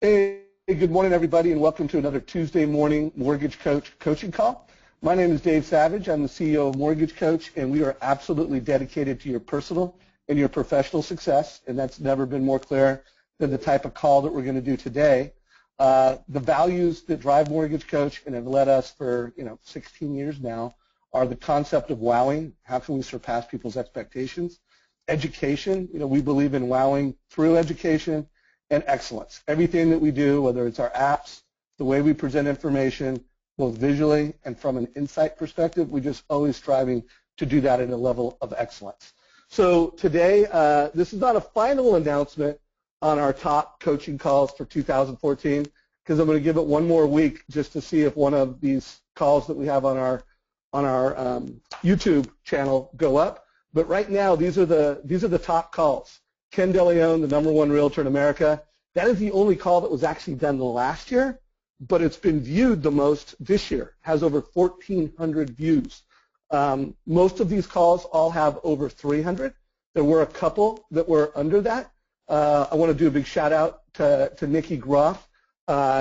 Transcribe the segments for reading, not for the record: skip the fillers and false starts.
Hey, good morning, everybody, and welcome to another Tuesday morning Mortgage Coach coaching call. My name is Dave Savage. I'm the CEO of Mortgage Coach, and we are absolutely dedicated to your personal and your professional success, and that's never been more clear than the type of call that we're going to do today. The values that drive Mortgage Coach and have led us for 16 years now are the concept of wowing. How can we surpass people's expectations? Education. We believe in wowing through education and excellence. Everything that we do, whether it's our apps, the way we present information, both visually and from an insight perspective, we're just always striving to do that at a level of excellence. So today, this is not a final announcement on our top coaching calls for 2014, because I'm going to give it one more week just to see if one of these calls that we have on our YouTube channel go up. But right now, these are the top calls. Ken DeLeon, the #1 realtor in America. That is the only call that was actually done last year, but it's been viewed the most this year. Has over 1,400 views. Most of these calls all have over 300. There were a couple that were under that. I want to do a big shout out to Nikki Groff.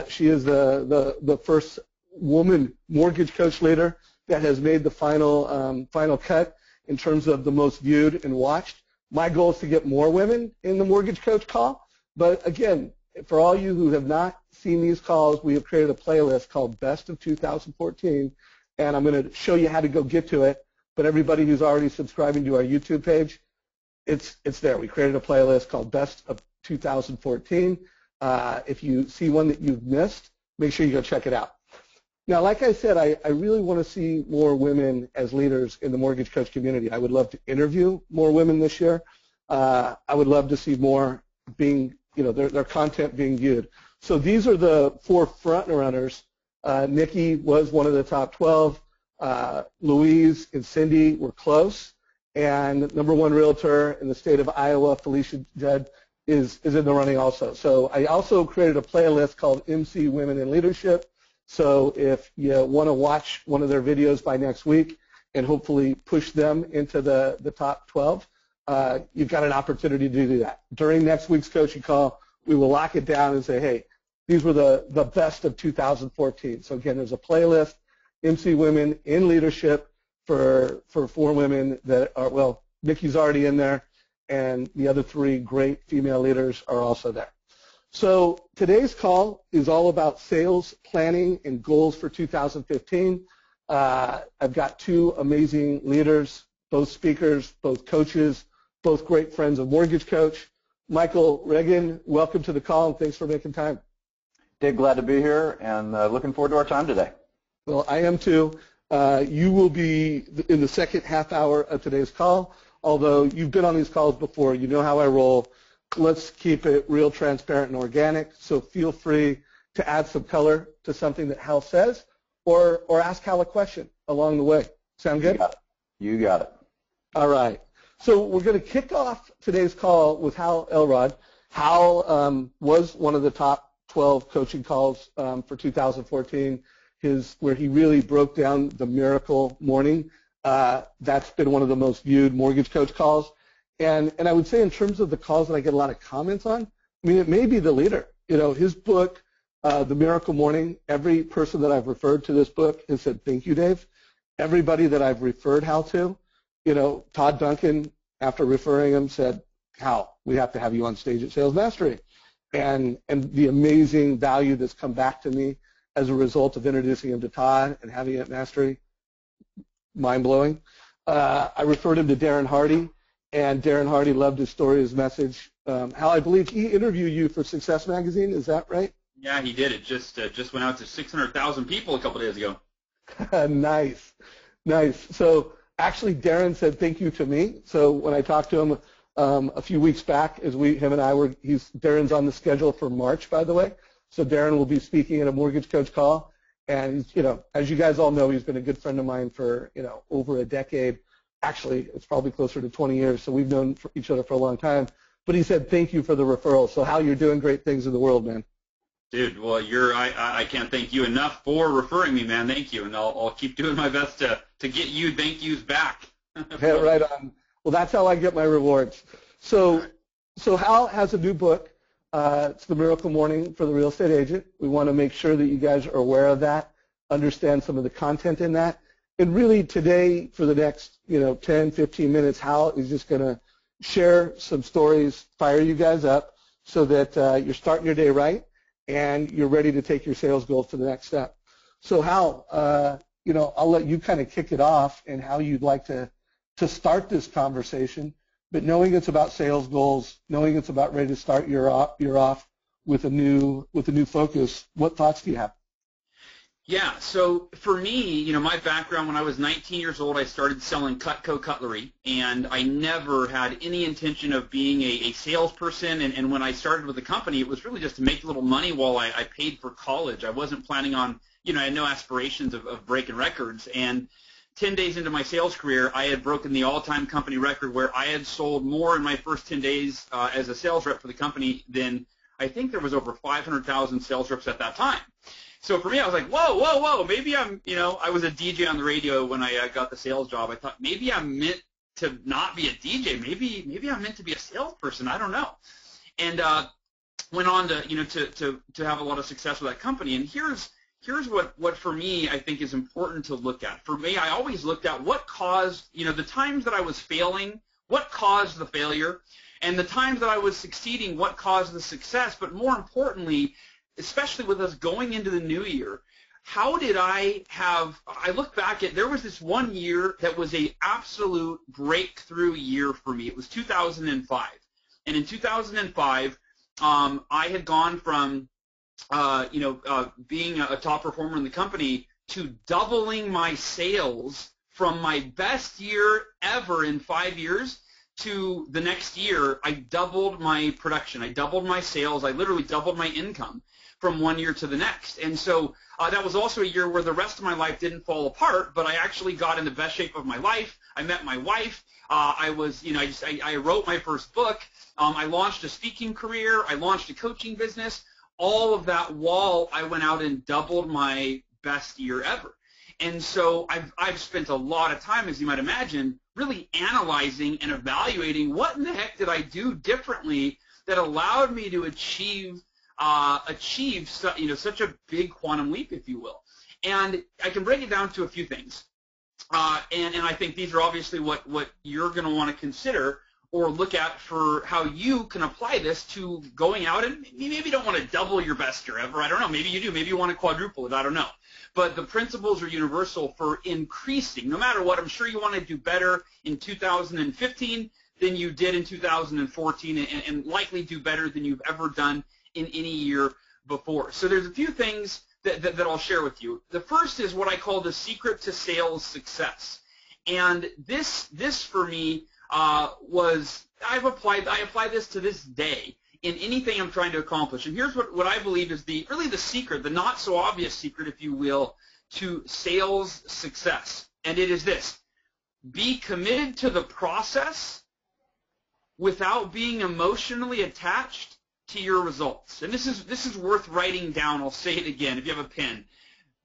She is the first woman mortgage coach leader that has made the final cut in terms of the most viewed and watched. My goal is to get more women in the Mortgage Coach call, but again, for all you who have not seen these calls, we have created a playlist called Best of 2014, and I'm going to show you how to go get to it, but everybody who's already subscribing to our YouTube page, it's there. We created a playlist called Best of 2014. If you see one that you've missed, make sure you go check it out. Now, like I said, I really want to see more women as leaders in the Mortgage Coach community. I would love to interview more women this year. I would love to see more being, their content being viewed. So these are the 4 front runners. Nikki was one of the top 12. Louise and Cindy were close. And #1 realtor in the state of Iowa, Felicia Judd, is in the running also. So I also created a playlist called MC Women in Leadership. So if you want to watch one of their videos by next week and hopefully push them into the top 12, you've got an opportunity to do that. During next week's coaching call, we will lock it down and say, hey, these were the best of 2014. So again, there's a playlist, MC Women in Leadership for 4 women that are, well, Nikki's already in there, and the other 3 great female leaders are also there. So today's call is all about sales planning and goals for 2015. I've got 2 amazing leaders, both speakers, both coaches, both great friends of Mortgage Coach. Michael REGAN, welcome to the call, and thanks for making time. Dave, glad to be here, and looking forward to our time today. Well, I am too. You will be in the second half hour of today's call, although you've been on these calls before. You know how I roll. Let's keep it real, transparent, and organic, so feel free to add some color to something that Hal says or ask Hal a question along the way. Sound good? You got it. You got it. All right. So we're going to kick off today's call with Hal Elrod. Hal was one of the top 12 coaching calls for 2014, where he really broke down the miracle morning. That's been one of the most viewed Mortgage Coach calls. And I would say in terms of the calls that I get a lot of comments on, I mean, it may be the leader. His book, The Miracle Morning, every person that I've referred to this book has said, thank you, Dave. Everybody that I've referred Hal to, Todd Duncan, after referring him, said, Hal, we have to have you on stage at Sales Mastery. And the amazing value that's come back to me as a result of introducing him to Todd and having him at Mastery, mind-blowing. I referred him to Darren Hardy. And Darren Hardy loved his story, his message. Hal, I believe he interviewed you for Success Magazine. Is that right? Yeah, he did. It just went out to 600,000 people a couple days ago. Nice, nice. So actually, Darren said thank you to me. So when I talked to him a few weeks back, him and I were, Darren's on the schedule for March, by the way. So Darren will be speaking at a Mortgage Coach call. And as you guys all know, he's been a good friend of mine for over a decade. Actually, it's probably closer to 20 years, so we've known each other for a long time. But he said, thank you for the referral. So, Hal, you're doing great things in the world, man. Dude, well, I can't thank you enough for referring me, man. Thank you, and I'll keep doing my best to get you thank yous back. Yeah, right on. Well, that's how I get my rewards. So Hal has a new book. It's the miracle morning for the real estate agent. We want to make sure that you guys are aware of that, understand some of the content in that. And really today, for the next 10, 15 minutes, Hal is just going to share some stories, fire you guys up so that you're starting your day right and you're ready to take your sales goals to the next step. So Hal, I'll let you kind of kick it off and how you'd like to start this conversation. But knowing it's about sales goals, knowing it's about ready to start you're off with a new focus, what thoughts do you have? Yeah, so for me, my background, when I was 19 years old, I started selling Cutco cutlery, and I never had any intention of being a salesperson, and when I started with the company, it was really just to make a little money while I paid for college. I wasn't planning on, I had no aspirations of breaking records, and 10 days into my sales career, I had broken the all-time company record where I had sold more in my first 10 days as a sales rep for the company than I think there was over 500,000 sales reps at that time. So for me, I was like, whoa, maybe I'm, I was a DJ on the radio when I got the sales job. I thought maybe I'm meant to not be a DJ. Maybe I'm meant to be a salesperson. I don't know. And went on to have a lot of success with that company. And here's what for me I think is important to look at. For me, I always looked at what caused, the times that I was failing, what caused the failure, and the times that I was succeeding, what caused the success. But more importantly, especially with us going into the new year, how did I look back at, there was this one year that was a absolute breakthrough year for me. It was 2005. And in 2005, I had gone from, being a top performer in the company to doubling my sales from my best year ever in 5 years to the next year. I doubled my production. I doubled my sales. I literally doubled my income from one year to the next. And so that was also a year where the rest of my life didn't fall apart, but I actually got in the best shape of my life. I met my wife. I wrote my first book. I launched a speaking career. I launched a coaching business. All of that while I went out and doubled my best year ever. And so I've spent a lot of time, as you might imagine, really analyzing and evaluating what in the heck did I do differently that allowed me to achieve such a big quantum leap, if you will. And I can break it down to a few things. And I think these are obviously what you're going to want to consider or look at for how you can apply this to going out, and maybe you don't want to double your best year ever. I don't know. Maybe you do. Maybe you want to quadruple it. I don't know. But the principles are universal for increasing. No matter what, I'm sure you want to do better in 2015 than you did in 2014 and likely do better than you've ever done in any year before. So there's a few things that I'll share with you. The first is what I call the secret to sales success. And this for me was, I apply this to this day in anything I'm trying to accomplish. And here's what I believe is really the secret, the not so obvious secret, if you will, to sales success. And it is this: be committed to the process without being emotionally attached to your results. And this is worth writing down. I'll say it again if you have a pen.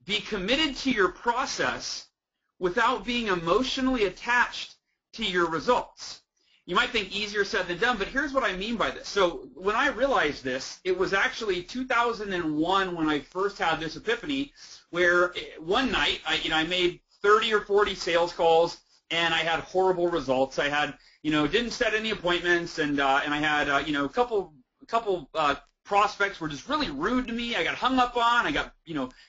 Be committed to your process without being emotionally attached to your results. You might think easier said than done, but here's what I mean by this. So when I realized this, it was actually 2001 when I first had this epiphany, where one night I made 30 or 40 sales calls and I had horrible results. I had didn't set any appointments, and I had a couple prospects were just really rude to me. I got hung up on. I got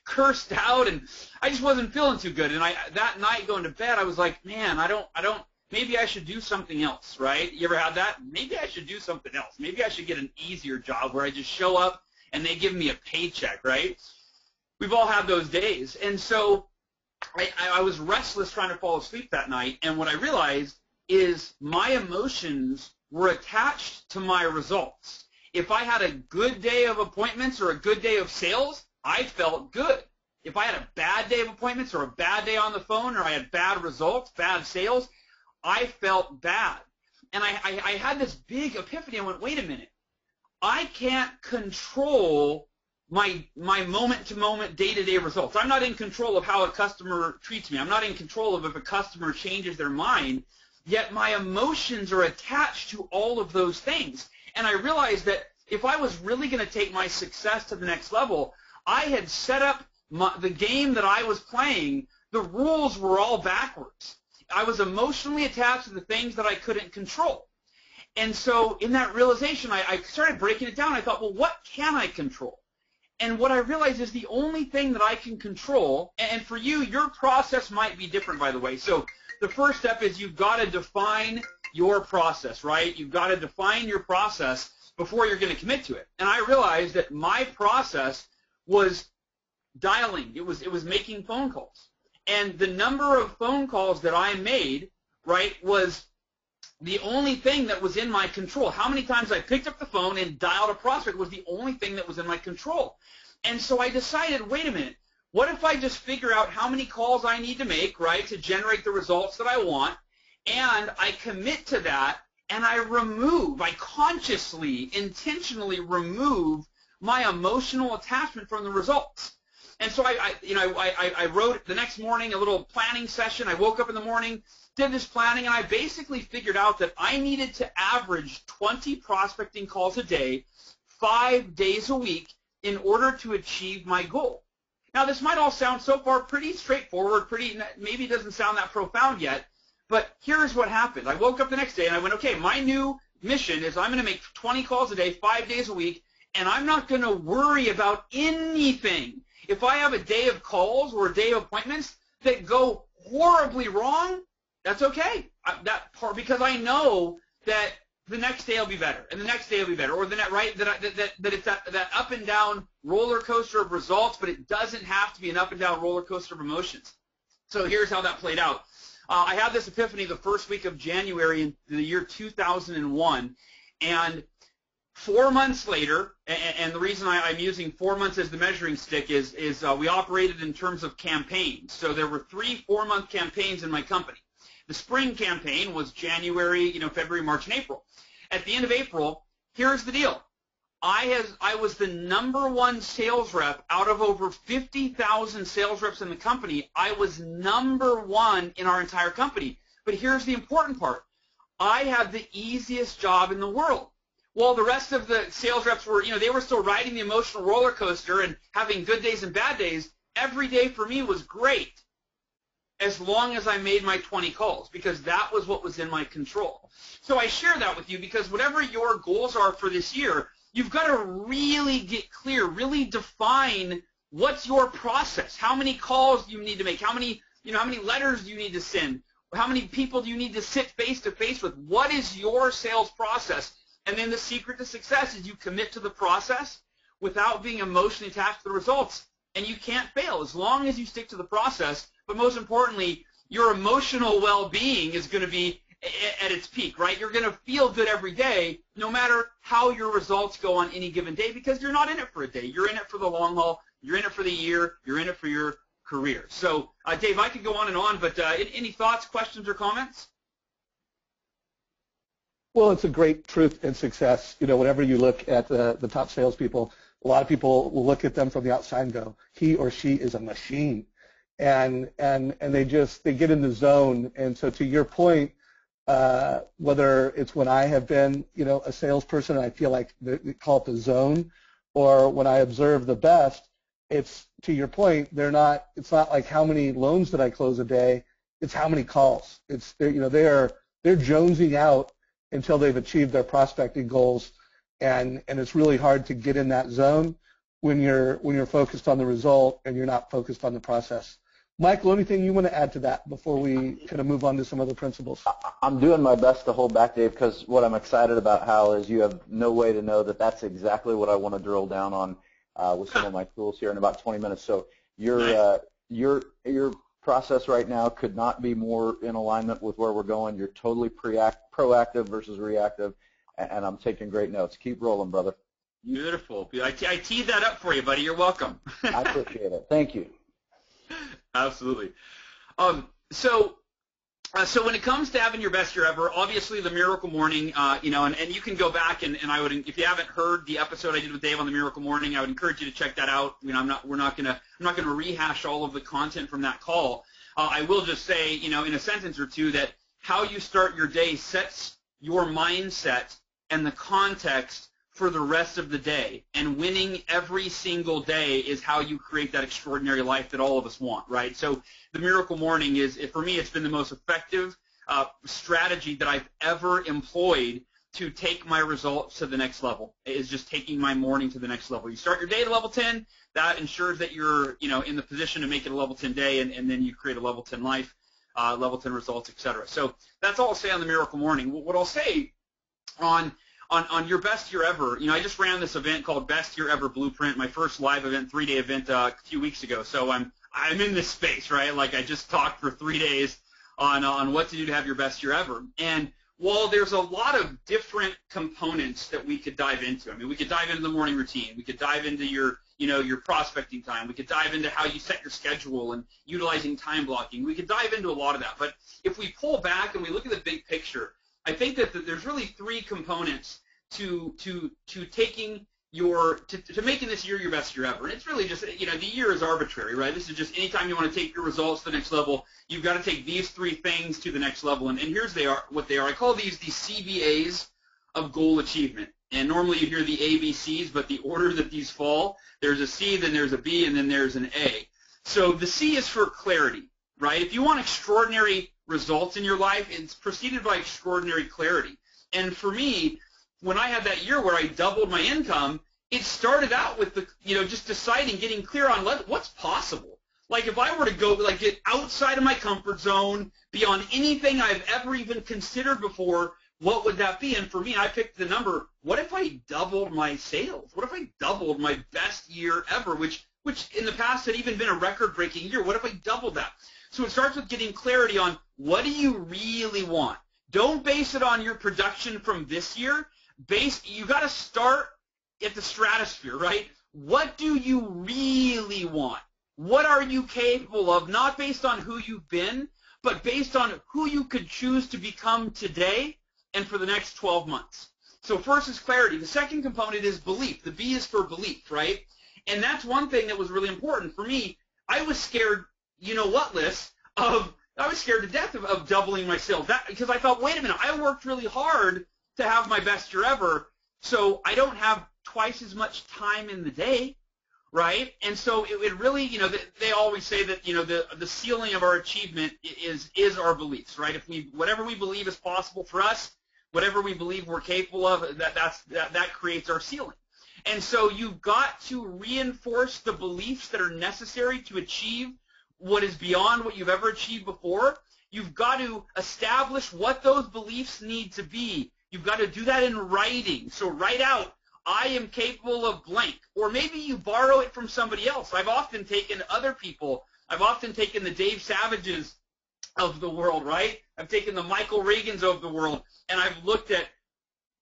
cursed out, and I just wasn't feeling too good. And that night going to bed, I was like, man, I don't. Maybe I should do something else, right? You ever had that? Maybe I should do something else. Maybe I should get an easier job where I just show up and they give me a paycheck, right? We've all had those days. And so I was restless trying to fall asleep that night, and what I realized is my emotions were attached to my results. If I had a good day of appointments or a good day of sales, I felt good. If I had a bad day of appointments or a bad day on the phone, or I had bad results, bad sales, I felt bad. And I had this big epiphany. I went, wait a minute. I can't control my moment-to-moment, day-to-day results. I'm not in control of how a customer treats me. I'm not in control of if a customer changes their mind, yet my emotions are attached to all of those things. And I realized that if I was really going to take my success to the next level, I had set up the game that I was playing. The rules were all backwards. I was emotionally attached to the things that I couldn't control. And so in that realization, I started breaking it down. I thought, well, what can I control? And what I realized is the only thing that I can control, and for you, your process might be different, by the way. So the first step is you've got to define your process, right? You've got to define your process before you're going to commit to it. And I realized that my process was dialing. It was making phone calls. And the number of phone calls that I made, right, was the only thing that was in my control. How many times I picked up the phone and dialed a prospect was the only thing that was in my control. And so I decided, wait a minute, what if I just figure out how many calls I need to make, right, to generate the results that I want, and I commit to that, and I consciously, intentionally remove my emotional attachment from the results. And so I wrote the next morning a little planning session. I woke up in the morning, did this planning, and I basically figured out that I needed to average 20 prospecting calls a day, 5 days a week, in order to achieve my goal. Now, this might all sound so far pretty straightforward, maybe doesn't sound that profound yet, but here's what happened. I woke up the next day and I went, okay, my new mission is I'm going to make 20 calls a day, 5 days a week, and I'm not going to worry about anything. If I have a day of calls or a day of appointments that go horribly wrong, that's okay. Because I know that the next day will be better, and the next day will be better, or that it's that up and down roller coaster of results, but it doesn't have to be an up and down roller coaster of emotions. So here's how that played out. I had this epiphany the first week of January in the year 2001, and 4 months later, and the reason I'm using 4 months as the measuring stick is we operated in terms of campaigns. So there were 3 4-month campaigns in my company. The spring campaign was January, February, March, and April. At the end of April, here's the deal. I was the #1 sales rep out of over 50,000 sales reps in the company. I was #1 in our entire company. But here's the important part. I had the easiest job in the world. While the rest of the sales reps were, they were still riding the emotional roller coaster and having good days and bad days, every day for me was great, as long as I made my 20 calls, because that was what was in my control. So I share that with you because whatever your goals are for this year, you've got to really get clear, really define what's your process. How many calls do you need to make? How many letters do you need to send? How many people do you need to sit face to face with? What is your sales process? And then the secret to success is you commit to the process without being emotionally attached to the results, and you can't fail as long as you stick to the process. But most importantly, your emotional well-being is going to be at its peak, right? You're going to feel good every day, no matter how your results go on any given day, because you're not in it for a day. You're in it for the long haul. You're in it for the year. You're in it for your career. So, Dave, I could go on and on, but any thoughts, questions, or comments? Well, it's a great truth in success. Whenever you look at the top salespeople, a lot of people will look at them from the outside and go, he or she is a machine. And they get in the zone. And so to your point, whether it's when I have been, a salesperson and I feel like they call it the zone, or when I observe the best, it's, to your point, it's not like how many loans did I close a day, it's how many calls. It's, they're jonesing out until they've achieved their prospecting goals, and it's really hard to get in that zone when you're focused on the result and you're not focused on the process. Michael, anything you want to add to that before we kind of move on to some other principles? I'm doing my best to hold back, Dave, because what I'm excited about, Hal, is you have no way to know that that's exactly what I want to drill down on with some of my tools here in about 20 minutes. So your process right now could not be more in alignment with where we're going. You're totally proactive versus reactive, and I'm taking great notes. Keep rolling, brother. Beautiful. I teed that up for you, buddy. You're welcome. I appreciate it. Thank you. Absolutely. So when it comes to having your best year ever, obviously the Miracle Morning, and you can go back and I would, if you haven't heard the episode I did with Dave on the Miracle Morning, I would encourage you to check that out. I'm not going to rehash all of the content from that call. I will just say, in a sentence or two, that how you start your day sets your mindset and the context for the rest of the day, and winning every single day is how you create that extraordinary life that all of us want, right? So the Miracle Morning is, for me, it's been the most effective strategy that I've ever employed to take my results to the next level, is just taking my morning to the next level. You start your day at level 10, that ensures that you're, in the position to make it a level 10 day, and then you create a level 10 life, level 10 results, etc. So that's all I'll say on the Miracle Morning. What I'll say on your best year ever, I just ran this event called Best Year Ever Blueprint, my first live event, 3-day event a few weeks ago. So I'm in this space, right? Like, I just talked for 3 days on what to do to have your best year ever. And while there's a lot of different components that we could dive into, we could dive into the morning routine, we could dive into your prospecting time, we could dive into how you set your schedule and utilizing time blocking, we could dive into a lot of that. But if we pull back and we look at the big picture, I think that there's really 3 components to taking to making this year your best year ever. And it's really just, the year is arbitrary, right? This is just anytime you want to take your results to the next level, you've got to take these 3 things to the next level. And here's what they are. I call these the CBAs of goal achievement. And normally you hear the ABCs, but the order that these fall, there's a C, then there's a B, and then there's an A. So the C is for clarity, right? If you want extraordinary results in your life, it's preceded by extraordinary clarity. And for me, when I had that year where I doubled my income, it started out with just deciding, getting clear on what's possible. Like, if I were to go, get outside of my comfort zone, beyond anything I've ever even considered before, what would that be? And for me, I picked the number, what if I doubled my sales? What if I doubled my best year ever, which in the past had even been a record-breaking year? What if I doubled that? So it starts with getting clarity on, what do you really want? Don't base it on your production from this year. You got to start at the stratosphere, right? What do you really want? What are you capable of? Not based on who you've been, but based on who you could choose to become today and for the next 12 months. So first is clarity. The second component is belief. The B is for belief, right? And that's one thing that was really important for me. I was scared, Liz, I was scared to death of doubling my sales, because I thought, wait a minute, I worked really hard to have my best year ever, so I don't have twice as much time in the day, right? And so it really, they always say that, the ceiling of our achievement is our beliefs, right? Whatever we believe is possible for us, whatever we believe we're capable of, that creates our ceiling. And so you've got to reinforce the beliefs that are necessary to achieve what is beyond what you've ever achieved before. You've got to establish what those beliefs need to be. You've got to do that in writing. So write out, I am capable of blank. Or maybe you borrow it from somebody else. I've often taken other people. I've often taken the Dave Savages of the world, right? I've taken the Michael Regans of the world, and I've looked at,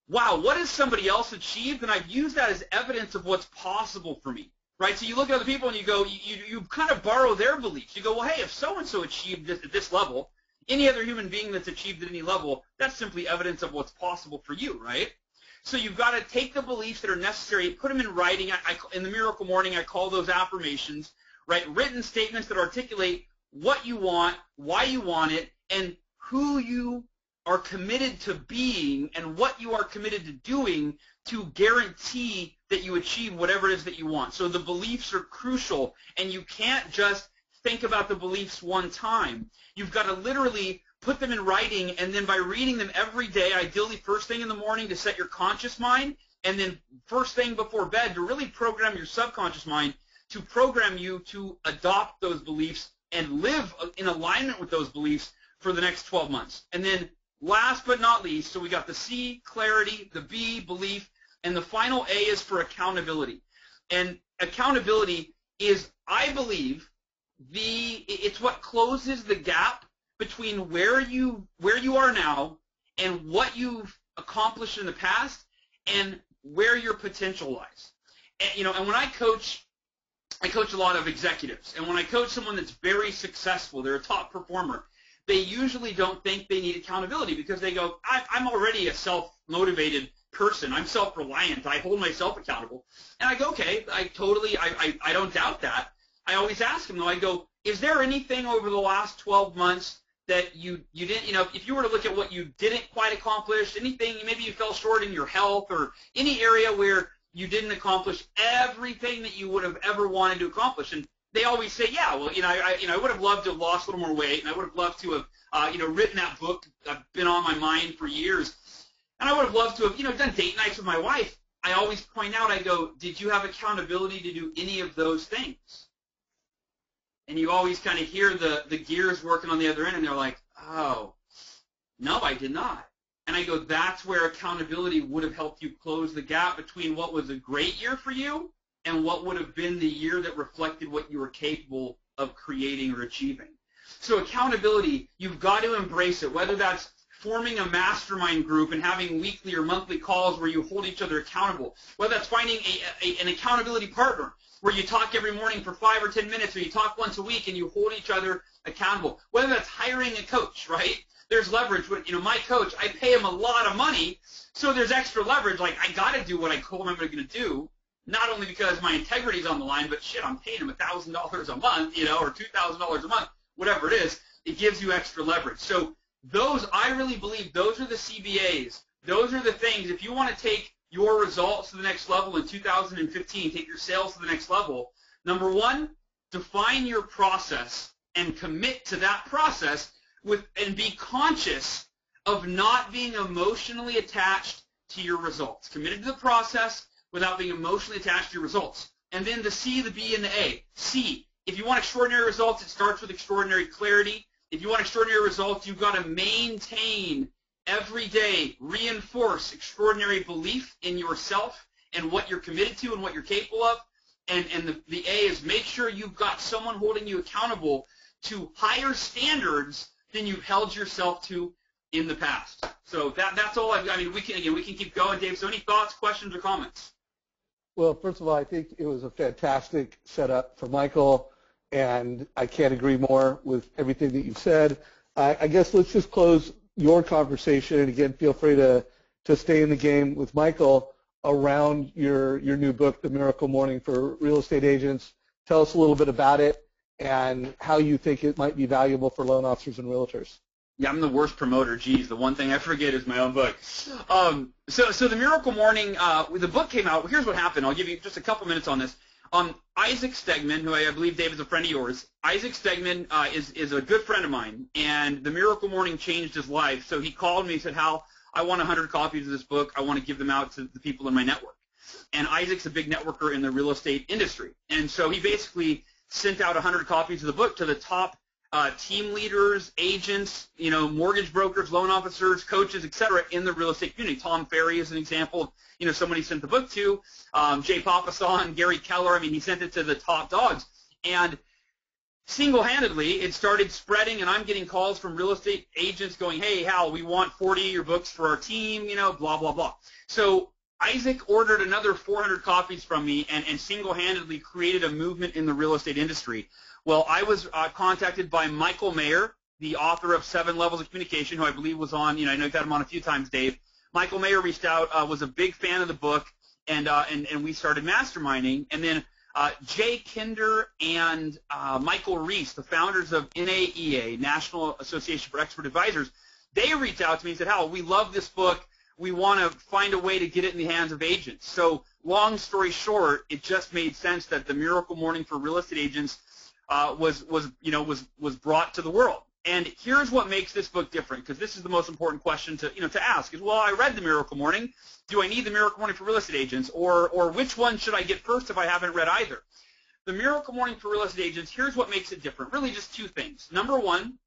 wow, what has somebody else achieved? And I've used that as evidence of what's possible for me, right? So you look at other people and you go, you kind of borrow their beliefs. You go, well, hey, if so-and-so achieved this at this level, any other human being that's achieved at any level, that's simply evidence of what's possible for you, right? So you've got to take the beliefs that are necessary, put them in writing. In the Miracle Morning, I call those affirmations, right? Written statements that articulate what you want, why you want it, and who you are committed to being and what you are committed to doing to guarantee that you achieve whatever it is that you want. So the beliefs are crucial, and you can't just think about the beliefs one time. You've got to literally put them in writing, and then by reading them every day, ideally first thing in the morning to set your conscious mind, and then first thing before bed to really program your subconscious mind to program you to adopt those beliefs and live in alignment with those beliefs for the next 12 months. And then last but not least, so we got the C, clarity, the B, belief, and the final A is for accountability. And accountability is, I believe, it's what closes the gap between where you are now and what you've accomplished in the past and where your potential lies. And when I coach a lot of executives, and when I coach someone that's very successful, they're a top performer, they usually don't think they need accountability because they go, I'm already a self-motivated person. I'm self-reliant. I hold myself accountable. And I go, okay, I don't doubt that. I always ask them, though, I go, is there anything over the last 12 months that you didn't, if you were to look at what you didn't quite accomplish, anything, maybe you fell short in your health or any area where you didn't accomplish everything that you would have ever wanted to accomplish. And they always say, yeah, well, I would have loved to have lost a little more weight, and I would have loved to have, written that book that's been on my mind for years. And I would have loved to have, done date nights with my wife. I always point out, I go, did you have accountability to do any of those things? And you always kind of hear the gears working on the other end, and they're like, oh, no, I did not. And I go, that's where accountability would have helped you close the gap between what was a great year for you and what would have been the year that reflected what you were capable of creating or achieving. So accountability, you've got to embrace it, whether that's forming a mastermind group and having weekly or monthly calls where you hold each other accountable, whether that's finding an accountability partner where you talk every morning for 5 or 10 minutes, or you talk once a week and you hold each other accountable, whether that's hiring a coach, right? There's leverage. My coach, I pay him a lot of money, so there's extra leverage. Like, I got to do what I told him I'm going to do, not only because my integrity is on the line, but shit, I'm paying him $1,000 a month, or $2,000 a month, whatever it is. It gives you extra leverage. So those, I really believe, those are the CBAs. Those are the things. If you want to take your results to the next level in 2015, take your sales to the next level, number one, define your process and commit to that process and be conscious of not being emotionally attached to your results. Committed to the process without being emotionally attached to your results. And then the C, the B, and the A. C, if you want extraordinary results, it starts with extraordinary clarity. If you want extraordinary results, you've got to maintain every day, reinforce extraordinary belief in yourself and what you're committed to and what you're capable of. And the A is make sure you've got someone holding you accountable to higher standards than you've held yourself to in the past. So that's all we can keep going. Dave, so any thoughts, questions, or comments? Well, first of all, I think it was a fantastic setup for Michael, and I can't agree more with everything that you've said. I guess let's just close your conversation, and again, feel free to stay in the game with Michael around your new book, The Miracle Morning for Real Estate Agents. Tell us a little bit about it and how you think it might be valuable for loan officers and realtors. Yeah, I'm the worst promoter. Geez, the one thing I forget is my own book. So The Miracle Morning, the book came out. Here's what happened. I'll give you just a couple minutes on this. Isaac Stegman, who I believe, Dave, is a friend of yours, Isaac Stegman is a good friend of mine, and The Miracle Morning changed his life. So he called me and said, Hal, I want 100 copies of this book. I want to give them out to the people in my network. And Isaac's a big networker in the real estate industry. And so he basically sent out 100 copies of the book to the top team leaders, agents, mortgage brokers, loan officers, coaches, et cetera, in the real estate community. Tom Ferry is an example of, somebody he sent the book to. Jay Papasan, Gary Keller. He sent it to the top dogs. And single-handedly, it started spreading, and I'm getting calls from real estate agents going, hey, Hal, we want 40 of your books for our team, blah, blah, blah. So Isaac ordered another 400 copies from me and single-handedly created a movement in the real estate industry. Well, I was contacted by Michael Mayer, the author of 7 Levels of Communication, who I believe was on, I know you've had him on a few times, Dave. Michael Mayer reached out, was a big fan of the book, and we started masterminding. And then Jay Kinder and Michael Reese, the founders of NAEA, National Association for Expert Advisors, they reached out to me and said, Hal, we love this book. We want to find a way to get it in the hands of agents. So long story short, it just made sense that The Miracle Morning for Real Estate Agents was brought to the world. And here's what makes this book different, because this is the most important question to ask is, well, I read The Miracle Morning. Do I need The Miracle Morning for Real Estate Agents? Or which one should I get first if I haven't read either? The Miracle Morning for Real Estate Agents, here's what makes it different. Really just 2 things. Number one,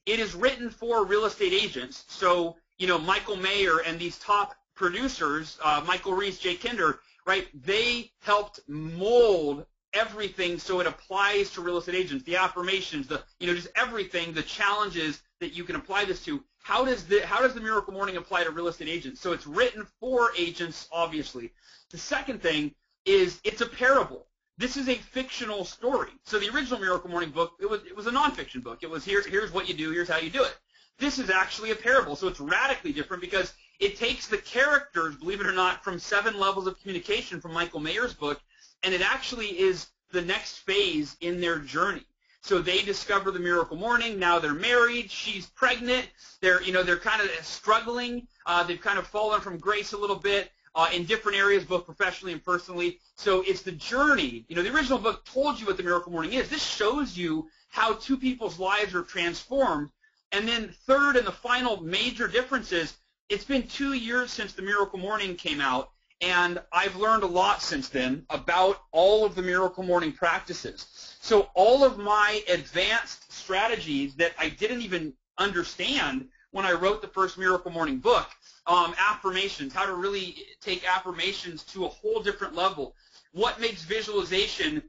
it is written for real estate agents. So, Michael Mayer and these top producers, Michael Reese, Jay Kinder, right, they helped mold everything so it applies to real estate agents, the affirmations, just everything, the challenges that you can apply this to. How does the Miracle Morning apply to real estate agents? So it's written for agents, obviously. The second thing is it's a parable. This is a fictional story. So the original Miracle Morning book, it was a nonfiction book. It was here's what you do, here's how you do it. This is actually a parable, so it's radically different because it takes the characters, believe it or not, from 7 Levels of Communication from Michael Mayer's book, and it actually is the next phase in their journey. So they discover the Miracle Morning. Now they're married. She's pregnant. They're kind of struggling. They've kind of fallen from grace a little bit in different areas, both professionally and personally. So it's the journey. The original book told you what the Miracle Morning is. This shows you how two people's lives are transformed. And then third and the final major difference is it's been 2 years since the Miracle Morning came out, and I've learned a lot since then about all of the Miracle Morning practices. So all of my advanced strategies that I didn't even understand when I wrote the first Miracle Morning book, affirmations, how to really take affirmations to a whole different level, what makes visualization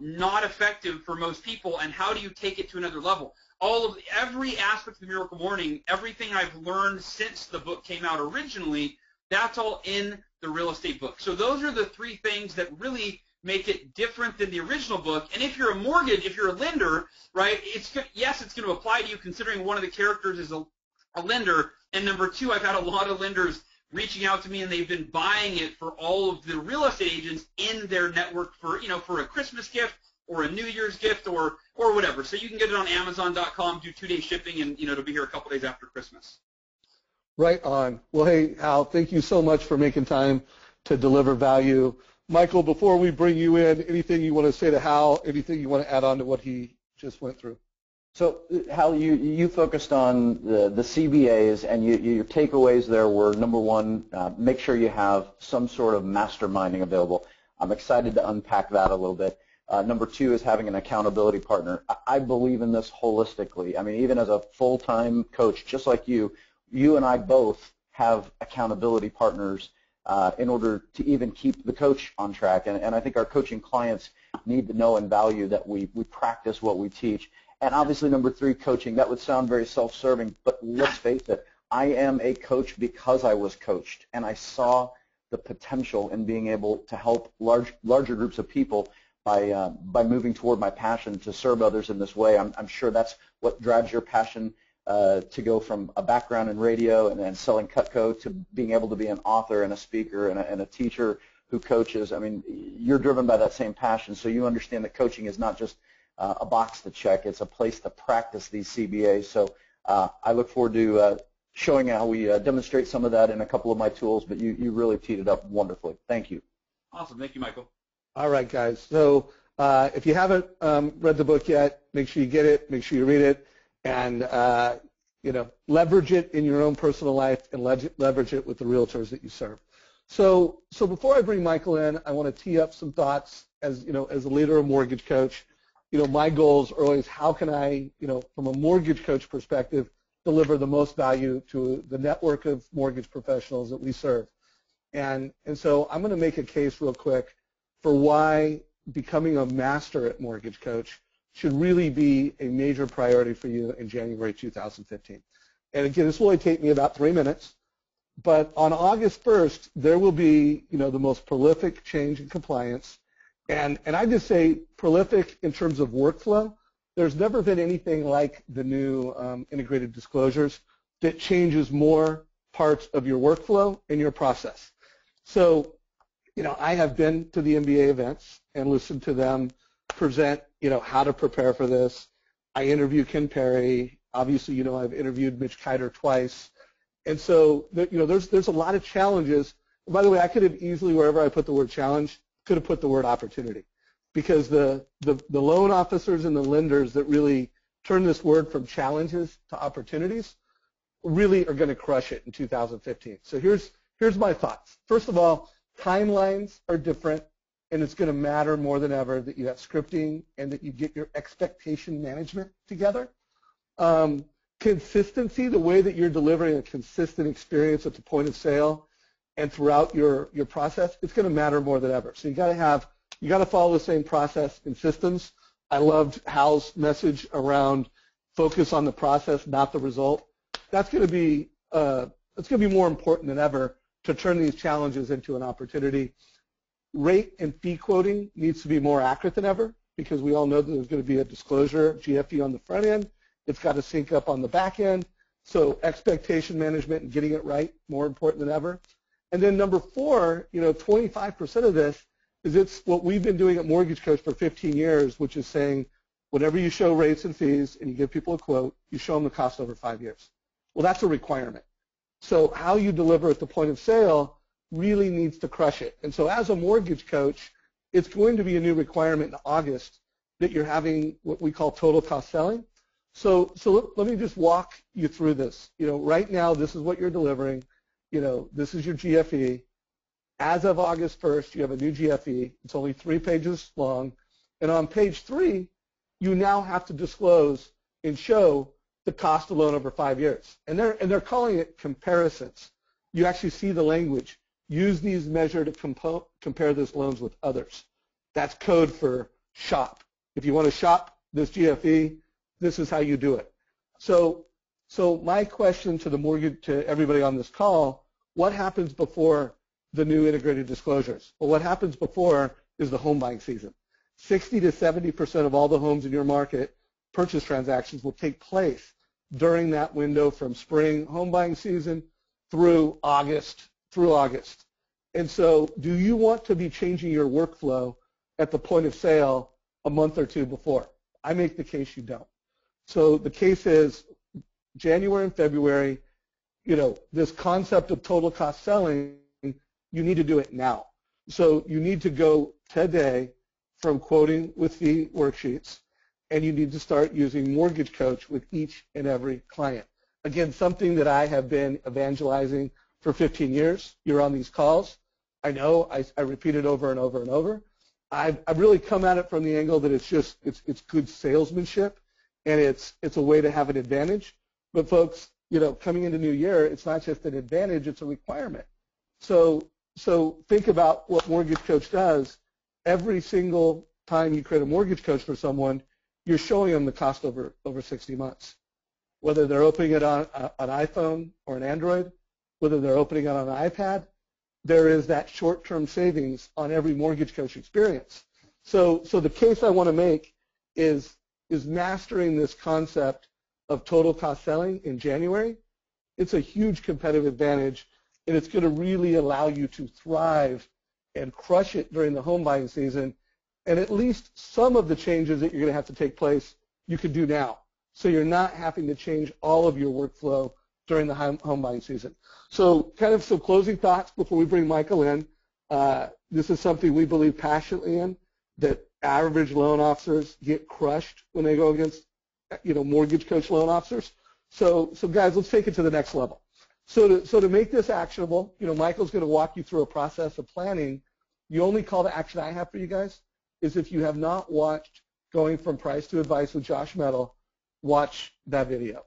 not effective for most people, and how do you take it to another level. Every aspect of the Miracle Morning, everything I've learned since the book came out originally, that's all in the real estate book. So those are the three things that really make it different than the original book. And if you're a lender, right, yes, it's going to apply to you considering one of the characters is a lender. And number two, I've had a lot of lenders reaching out to me, and they've been buying it for all of the real estate agents in their network for a Christmas gift or a New Year's gift or whatever. So you can get it on Amazon.com, do 2-day shipping, and it'll be here a couple days after Christmas. Right on. Well, hey, Hal, thank you so much for making time to deliver value. Michael, before we bring you in, anything you want to say to Hal, anything you want to add on to what he just went through? So, Hal, you focused on the CBAs, and your takeaways there were, number one, make sure you have some sort of masterminding available. I'm excited to unpack that a little bit. Number two is having an accountability partner. I believe in this holistically. I mean, even as a full-time coach, just like you and I both have accountability partners in order to even keep the coach on track. And I think our coaching clients need to know and value that we practice what we teach. And obviously, number three, coaching. That would sound very self-serving, but let's face it, I am a coach because I was coached, and I saw the potential in being able to help larger groups of people by moving toward my passion to serve others in this way. I'm sure that's what drives your passion to go from a background in radio and selling Cutco to being able to be an author and a speaker and a teacher who coaches. I mean, you're driven by that same passion, so you understand that coaching is not just a box to check. It's a place to practice these CBAs. So I look forward to showing how we demonstrate some of that in a couple of my tools, but you really teed it up wonderfully. Thank you. Awesome. Thank you, Michael. All right, guys. So if you haven't read the book yet, make sure you get it, make sure you read it, and leverage it in your own personal life and leverage it with the realtors that you serve. So before I bring Michael in, I want to tee up some thoughts as a leader, a mortgage coach. My goals are always how can I, from a mortgage coach perspective, deliver the most value to the network of mortgage professionals that we serve. And so I'm going to make a case real quick for why becoming a master at Mortgage Coach should really be a major priority for you in January 2015. And again, this will only take me about 3 minutes, but on August 1st, there will be, the most prolific change in compliance. And I just say prolific in terms of workflow. There's never been anything like the new integrated disclosures that changes more parts of your workflow and your process. So, I have been to the MBA events and listened to them present, how to prepare for this. I interview Ken Perry. Obviously, I've interviewed Mitch Kiter twice. And so, there's a lot of challenges. By the way, I could have easily, wherever I put the word challenge, could have put the word opportunity, because the loan officers and the lenders that really turn this word from challenges to opportunities really are going to crush it in 2015. So here's my thoughts. First of all, timelines are different, and it's going to matter more than ever that you have scripting and that you get your expectation management together. Consistency, the way that you're delivering a consistent experience at the point of sale and throughout your process, it's going to matter more than ever. So you got to follow the same process and systems. I loved Hal's message around focus on the process, not the result. That's going to be more important than ever to turn these challenges into an opportunity. Rate and fee quoting needs to be more accurate than ever, because we all know that there's going to be a disclosure GFE on the front end. It's got to sync up on the back end. So expectation management and getting it right, more important than ever. And then number 4, 25% of this is it's what we've been doing at Mortgage Coach for 15 years, which is saying whenever you show rates and fees and you give people a quote, you show them the cost over 5 years. Well, that's a requirement. So how you deliver at the point of sale really needs to crush it. And so as a mortgage coach, it's going to be a new requirement in August that you're having what we call total cost selling. So let me just walk you through this. Right now, this is what you're delivering. This is your GFE. As of August 1st, you have a new GFE. It's only 3 pages long. And on page 3, you now have to disclose and show the cost of loan over 5 years. And they're calling it comparisons. You actually see the language. Use these measure to compare this loans with others. That's code for shop. If you want to shop this GFE, this is how you do it. So my question to everybody on this call, what happens before the new integrated disclosures? Well, what happens before is the home buying season. 60 to 70% of all the homes in your market purchase transactions will take place during that window from spring home buying season through August. And so do you want to be changing your workflow at the point of sale a month or two before? I make the case you don't. So the case is January and February, this concept of total cost selling, you need to do it now. So you need to go today from quoting with fee worksheets, and you need to start using Mortgage Coach with each and every client. Again, something that I have been evangelizing for 15 years. You're on these calls. I know I repeat it over and over and over. I've really come at it from the angle that it's good salesmanship, and it's a way to have an advantage. But folks, coming into new year, it's not just an advantage, it's a requirement. So think about what Mortgage Coach does. Every single time you create a Mortgage Coach for someone, you're showing them the cost over 60 months. Whether they're opening it on an iPhone or an Android, whether they're opening it on an iPad, there is that short-term savings on every Mortgage Coach experience. So the case I want to make is mastering this concept of total cost selling in January. It's a huge competitive advantage, and it's going to really allow you to thrive and crush it during the home buying season. And at least some of the changes that you're going to have to take place, you can do now. So you're not having to change all of your workflow during the home buying season. So kind of some closing thoughts before we bring Michael in. This is something we believe passionately in, that average loan officers get crushed when they go against, Mortgage Coach loan officers. So guys, let's take it to the next level. So to make this actionable, Michael's going to walk you through a process of planning. The only call to action I have for you guys is if you have not watched Going from Price to Advice with Josh Metal, watch that video.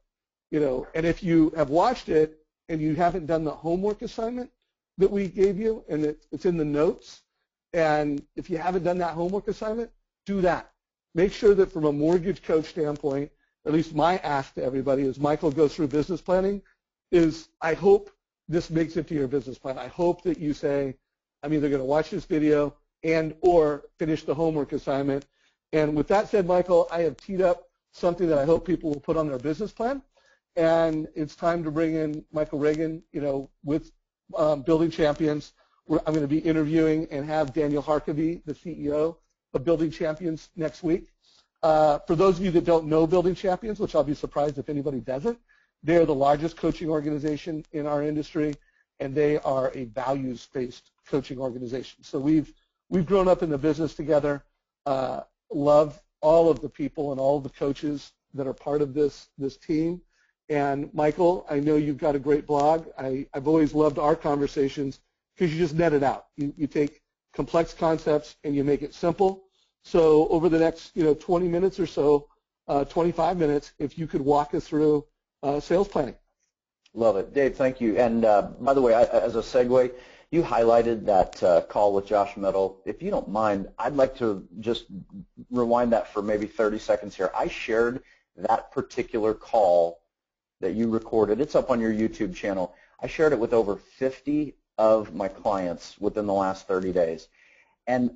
And if you have watched it and you haven't done the homework assignment that we gave you, and it's in the notes, and if you haven't done that homework assignment, do that. Make sure that from a Mortgage Coach standpoint, at least my ask to everybody as Michael goes through business planning, is I hope this makes it to your business plan. I hope that you say, I'm either going to watch this video and or finish the homework assignment. And with that said, Michael, I have teed up something that I hope people will put on their business plan. And it's time to bring in Michael REGAN, with Building Champions. I'm going to be interviewing and have Daniel Harkavy, the CEO of Building Champions, next week. For those of you that don't know Building Champions, which I'll be surprised if anybody doesn't, they're the largest coaching organization in our industry, and they are a values-based coaching organization. So we've grown up in the business together, love all of the people and all of the coaches that are part of this team. And Michael, I know you've got a great blog. I've always loved our conversations because you just net it out. You take complex concepts and you make it simple. So over the next 20 minutes or so, 25 minutes, if you could walk us through sales planning. Love it. Dave, thank you. And by the way, as a segue, you highlighted that call with Josh Metal. If you don't mind, I'd like to just rewind that for maybe 30 seconds here. I shared that particular call that you recorded. It's up on your YouTube channel. I shared it with over 50 of my clients within the last 30 days. And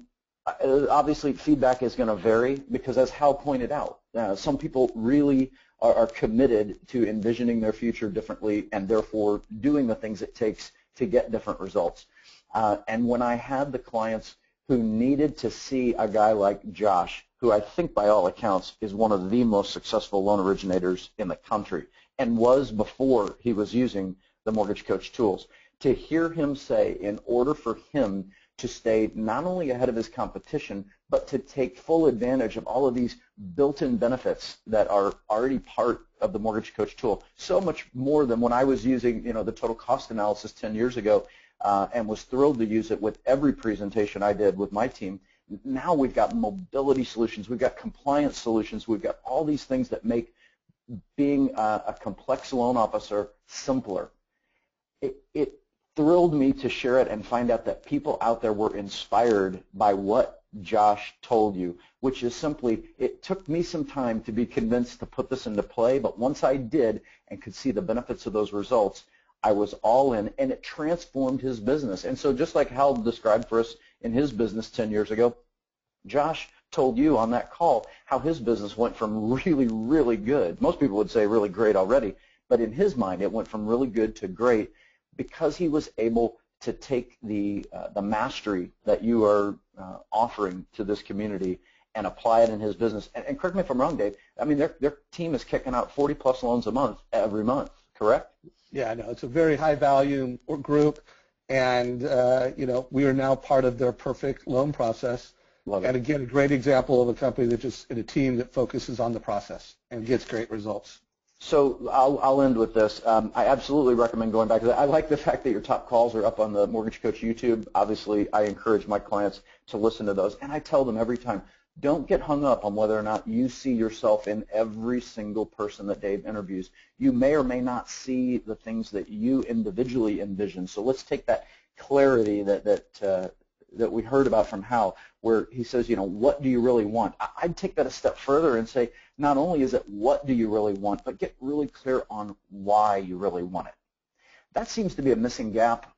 obviously feedback is going to vary because, as Hal pointed out, some people really are committed to envisioning their future differently and therefore doing the things it takes to get different results. And when I had the clients who needed to see a guy like Josh who I think by all accounts is one of the most successful loan originators in the country and was before he was using the Mortgage Coach tools. To hear him say, in order for him to stay not only ahead of his competition, but to take full advantage of all of these built-in benefits that are already part of the Mortgage Coach tool, so much more than when I was using, the total cost analysis 10 years ago, and was thrilled to use it with every presentation I did with my team. Now we've got mobility solutions, we've got compliance solutions, we've got all these things that make being a complex loan officer simpler. It thrilled me to share it and find out that people out there were inspired by what Josh told you, which is simply, it took me some time to be convinced to put this into play, but once I did and could see the benefits of those results, I was all in, and it transformed his business. And so just like Hal described for us in his business 10 years ago, Josh told you on that call how his business went from really, really good. Most people would say really great already, but in his mind it went from really good to great because he was able to take the mastery that you are offering to this community and apply it in his business. And correct me if I'm wrong, Dave, I mean their team is kicking out 40-plus loans a month every month, correct? Yeah, no, it's a very high volume group, and we are now part of their perfect loan process. Love it. And again, a great example of a company that just in a team that focuses on the process and gets great results. So I'll end with this. I absolutely recommend going back to that. I like the fact that your top calls are up on the Mortgage Coach YouTube. Obviously, I encourage my clients to listen to those, and I tell them every time, don't get hung up on whether or not you see yourself in every single person that Dave interviews. You may or may not see the things that you individually envision. So let's take that clarity that we heard about from Hal, where he says, what do you really want? I'd take that a step further and say, not only is it what do you really want, but get really clear on why you really want it. That seems to be a missing gap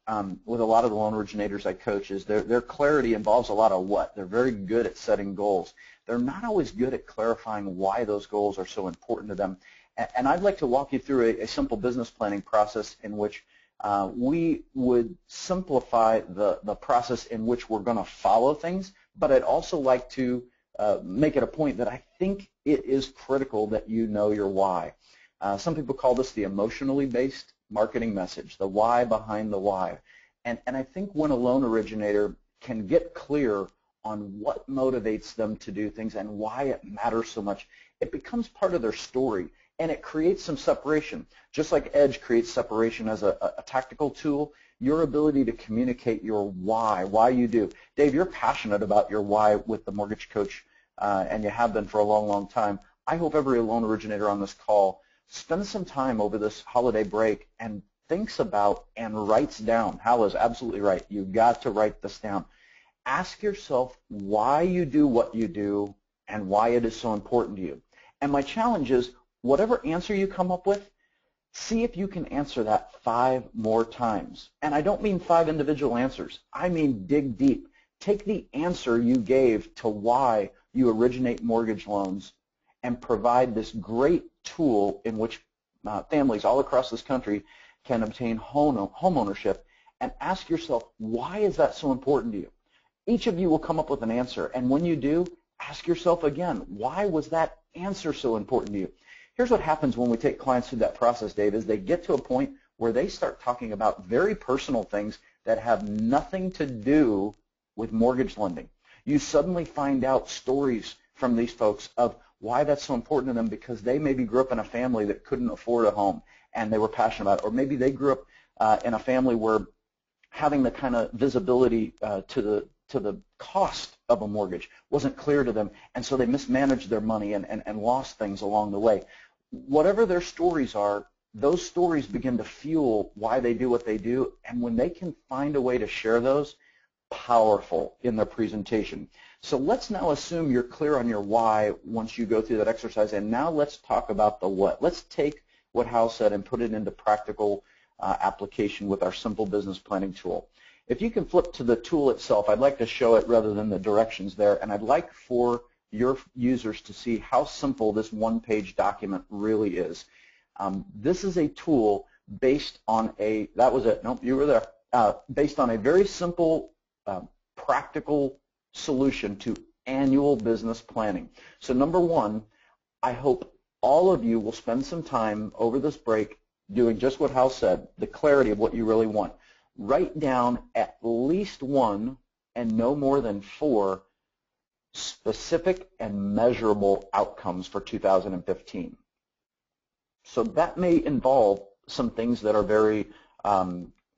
with a lot of the loan originators I coach. Is their clarity involves a lot of what. They're very good at setting goals. They're not always good at clarifying why those goals are so important to them. And I'd like to walk you through a simple business planning process in which we would simplify the process in which we're going to follow things, but I'd also like to make it a point that I think it is critical that you know your why. Some people call this the emotionally based marketing message, the why behind the why. And I think when a loan originator can get clear on what motivates them to do things and why it matters so much, it becomes part of their story, and it creates some separation. Just like Edge creates separation as a tactical tool, your ability to communicate your why you do. Dave, you're passionate about your why with the Mortgage Coach, and you have been for a long, long time. I hope every loan originator on this call spends some time over this holiday break and thinks about and writes down. Hal is absolutely right. You've got to write this down. Ask yourself why you do what you do and why it is so important to you. And my challenge is, whatever answer you come up with, see if you can answer that 5 more times. And I don't mean 5 individual answers. I mean dig deep. Take the answer you gave to why you originate mortgage loans and provide this great tool in which families all across this country can obtain home ownership, and ask yourself, why is that so important to you? Each of you will come up with an answer, and when you do, ask yourself again, why was that answer so important to you? Here's what happens when we take clients through that process, Dave, is they get to a point where they start talking about very personal things that have nothing to do with mortgage lending. You suddenly find out stories from these folks of why that's so important to them, because they maybe grew up in a family that couldn't afford a home and they were passionate about it, or maybe they grew up in a family where having the kind of visibility to the cost of a mortgage wasn't clear to them, and so they mismanaged their money and lost things along the way. Whatever their stories are, those stories begin to fuel why they do what they do, and when they can find a way to share those, powerful in their presentation. So let's now assume you're clear on your why once you go through that exercise, and now let's talk about the what. Let's take what Hal said and put it into practical application with our simple business planning tool. If you can flip to the tool itself, I'd like to show it rather than the directions there, and I'd like for your users to see how simple this one-page document really is. This is a tool based on that was it, nope, you were there, based on a very simple, practical solution to annual business planning. So number one, I hope all of you will spend some time over this break doing just what Hal said, the clarity of what you really want. Write down at least one and no more than 4 specific and measurable outcomes for 2015. So that may involve some things that are very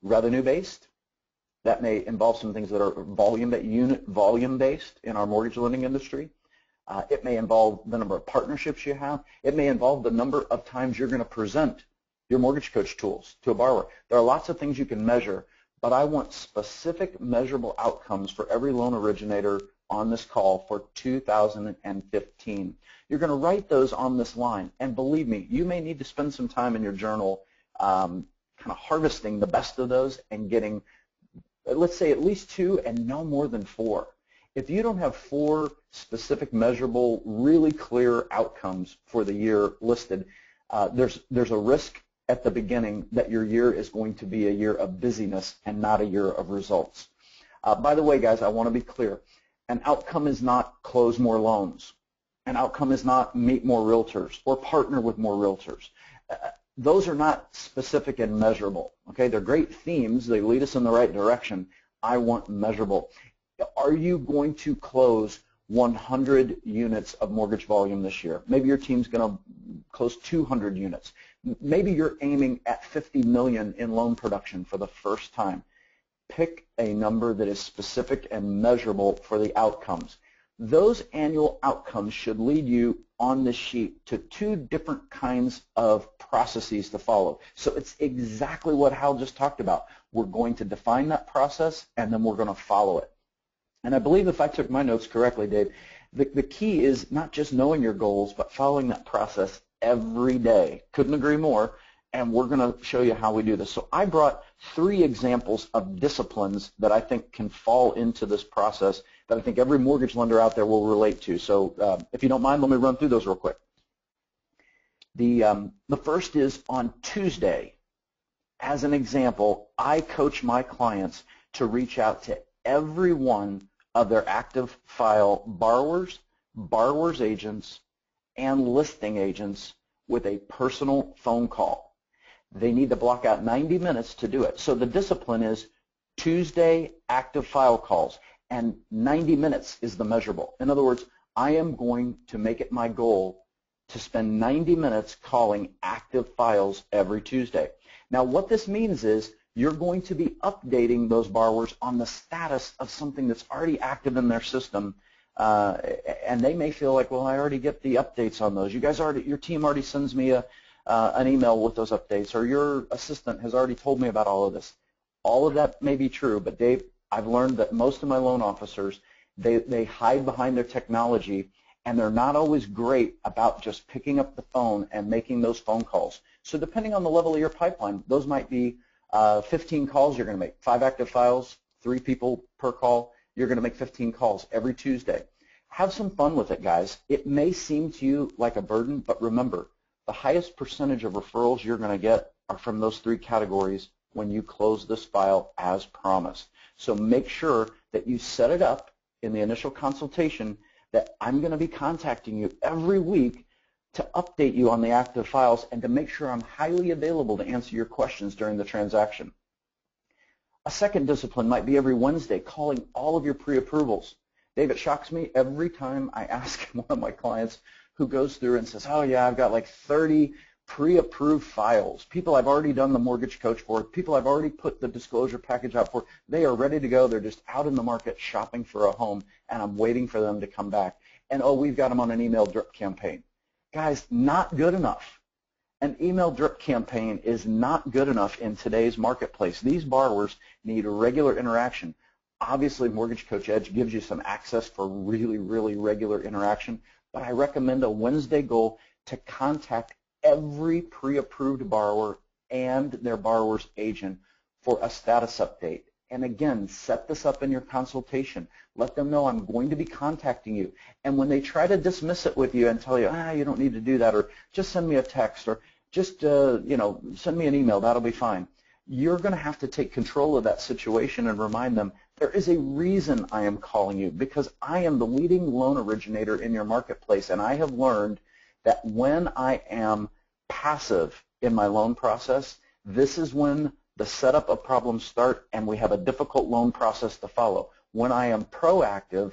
revenue-based. That may involve some things that are unit volume-based in our mortgage lending industry. It may involve the number of partnerships you have. It may involve the number of times you're going to present your mortgage coach tools to a borrower. There are lots of things you can measure, but I want specific measurable outcomes for every loan originator on this call for 2015. You're going to write those on this line, and believe me, you may need to spend some time in your journal kind of harvesting the best of those and getting, let's say, at least 2 and no more than 4. If you don't have 4 specific, measurable, really clear outcomes for the year listed, there's a risk at the beginning that your year is going to be a year of busyness and not a year of results. By the way, guys, I want to be clear. An outcome is not close more loans. An outcome is not meet more realtors or partner with more realtors. Those are not specific and measurable. Okay, they're great themes. They lead us in the right direction. I want measurable. Are you going to close 100 units of mortgage volume this year? Maybe your team's going to close 200 units. Maybe you're aiming at 50 million in loan production for the first time. Pick a number that is specific and measurable for the outcomes. Those annual outcomes should lead you on this sheet to 2 different kinds of processes to follow. So it's exactly what Hal just talked about. We're going to define that process, and then we're going to follow it. And I believe if I took my notes correctly, Dave, the key is not just knowing your goals, but following that process every day. Couldn't agree more. And we're going to show you how we do this. So I brought 3 examples of disciplines that I think can fall into this process that I think every mortgage lender out there will relate to. So if you don't mind, let me run through those real quick. The first is on Tuesday. As an example, I coach my clients to reach out to every one of their active file borrowers, borrowers agents, and listing agents with a personal phone call. They need to block out 90 minutes to do it. So the discipline is Tuesday active file calls, and 90 minutes is the measurable. In other words, I am going to make it my goal to spend 90 minutes calling active files every Tuesday. Now, what this means is you're going to be updating those borrowers on the status of something that's already active in their system, and they may feel like, well, I already get the updates on those. Your team already sends me an email with those updates, or your assistant has already told me about all of this. All of that may be true, but Dave, I've learned that most of my loan officers, they hide behind their technology, and they're not always great about just picking up the phone and making those phone calls. So depending on the level of your pipeline, those might be 15 calls you're going to make, 5 active files, 3 people per call. You're going to make 15 calls every Tuesday. Have some fun with it, guys. It may seem to you like a burden, but remember, the highest percentage of referrals you're going to get are from those 3 categories when you close this file as promised. So make sure that you set it up in the initial consultation that I'm going to be contacting you every week to update you on the active files and to make sure I'm highly available to answer your questions during the transaction. A second discipline might be every Wednesday calling all of your pre-approvals. Dave, it shocks me every time I ask one of my clients who goes through and says, oh yeah, I've got like 30 pre-approved files, people I've already done the mortgage coach for, people I've already put the disclosure package out for. They are ready to go. They're just out in the market shopping for a home, and I'm waiting for them to come back. And oh, we've got them on an email drip campaign. Guys, not good enough. An email drip campaign is not good enough in today's marketplace. These borrowers need regular interaction. Obviously, Mortgage Coach Edge gives you some access for really, really regular interaction, but I recommend a Wednesday goal to contact every pre-approved borrower and their borrower's agent for a status update. And again, set this up in your consultation. Let them know I'm going to be contacting you. And when they try to dismiss it with you and tell you, you don't need to do that, or just send me a text, or just send me an email, that'll be fine. You're going to have to take control of that situation and remind them There is a reason I am calling you, because I am the leading loan originator in your marketplace, and I have learned that when I am passive in my loan process, this is when the setup of problems start and we have a difficult loan process to follow. When I am proactive,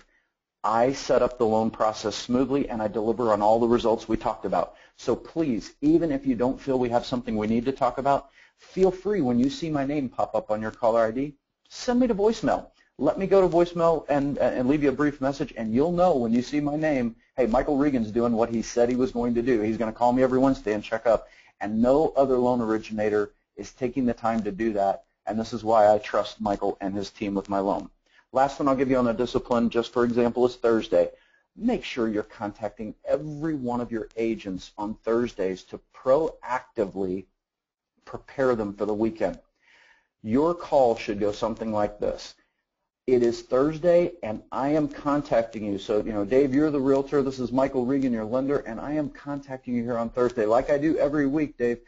I set up the loan process smoothly and I deliver on all the results we talked about. So please, even if you don't feel we have something we need to talk about, feel free when you see my name pop up on your caller ID, send me to voicemail. Let me go to voicemail and leave you a brief message, and you'll know when you see my name, hey, Michael Regan's doing what he said he was going to do. He's going to call me every Wednesday and check up. And no other loan originator is taking the time to do that, and this is why I trust Michael and his team with my loan. Last one I'll give you on a discipline, just for example, is Thursday. Make sure you're contacting every one of your agents on Thursdays to proactively prepare them for the weekend. Your call should go something like this. It is Thursday, and I am contacting you. So, Dave, you're the realtor. This is Michael Regan, your lender, and I am contacting you here on Thursday, like I do every week, Dave,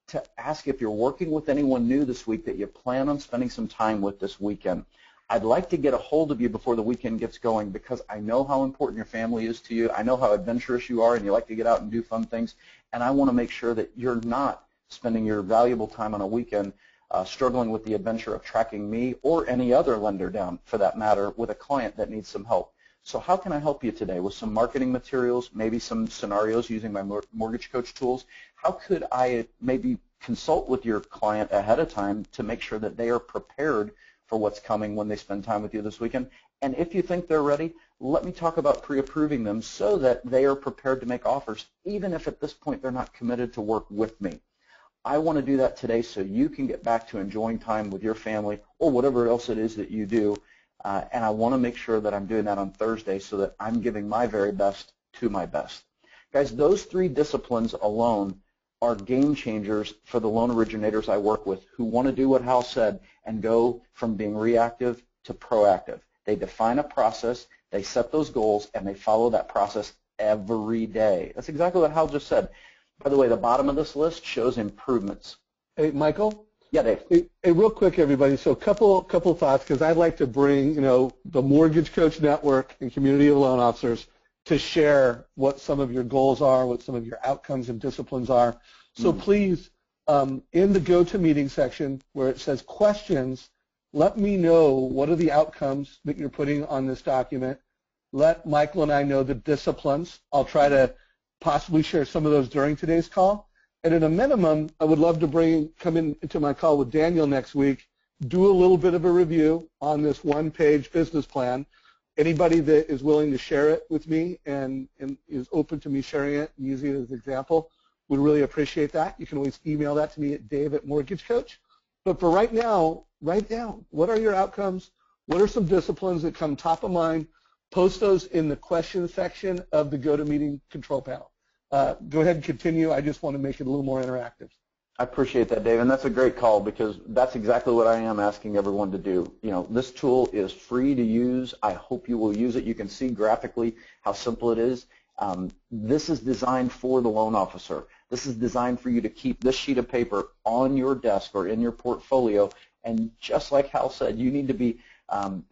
to ask if you're working with anyone new this week that you plan on spending some time with this weekend. I'd like to get a hold of you before the weekend gets going, because I know how important your family is to you. I know how adventurous you are, and you like to get out and do fun things, and I want to make sure that you're not spending your valuable time on a weekend struggling with the adventure of tracking me or any other lender down, for that matter, with a client that needs some help. So how can I help you today? With some marketing materials, maybe some scenarios using my mortgage coach tools? How could I maybe consult with your client ahead of time to make sure that they are prepared for what's coming when they spend time with you this weekend? And if you think they're ready, let me talk about pre-approving them so that they are prepared to make offers, even if at this point they're not committed to work with me. I want to do that today so you can get back to enjoying time with your family or whatever else it is that you do, and I want to make sure that I'm doing that on Thursday so that I'm giving my very best to my best. Guys, those 3 disciplines alone are game changers for the loan originators I work with who want to do what Hal said and go from being reactive to proactive. They define a process, they set those goals, and they follow that process every day. That's exactly what Hal just said. By the way, the bottom of this list shows improvements. Hey, Michael? Yeah, Dave. Hey, real quick, everybody. So couple thoughts, because I'd like to bring, the Mortgage Coach Network and community of loan officers to share what some of your goals are, what some of your outcomes and disciplines are. So please, in the Go To Meeting section where it says questions, let me know what are the outcomes that you're putting on this document. Let Michael and I know the disciplines. I'll try to possibly share some of those during today's call. And at a minimum, I would love to come into my call with Daniel next week, do a little bit of a review on this one-page business plan. Anybody that is willing to share it with me and is open to me sharing it and using it as an example would really appreciate that. You can always email that to me at dave@mortgagecoach. But for right now, write down what are your outcomes, what are some disciplines that come top of mind. Post those in the question section of the GoToMeeting control panel. Go ahead and continue. I just want to make it a little more interactive. I appreciate that, Dave, and that's a great call because that's exactly what I am asking everyone to do. This tool is free to use. I hope you will use it. You can see graphically how simple it is. This is designed for the loan officer. This is designed for you to keep this sheet of paper on your desk or in your portfolio, and just like Hal said, you need to be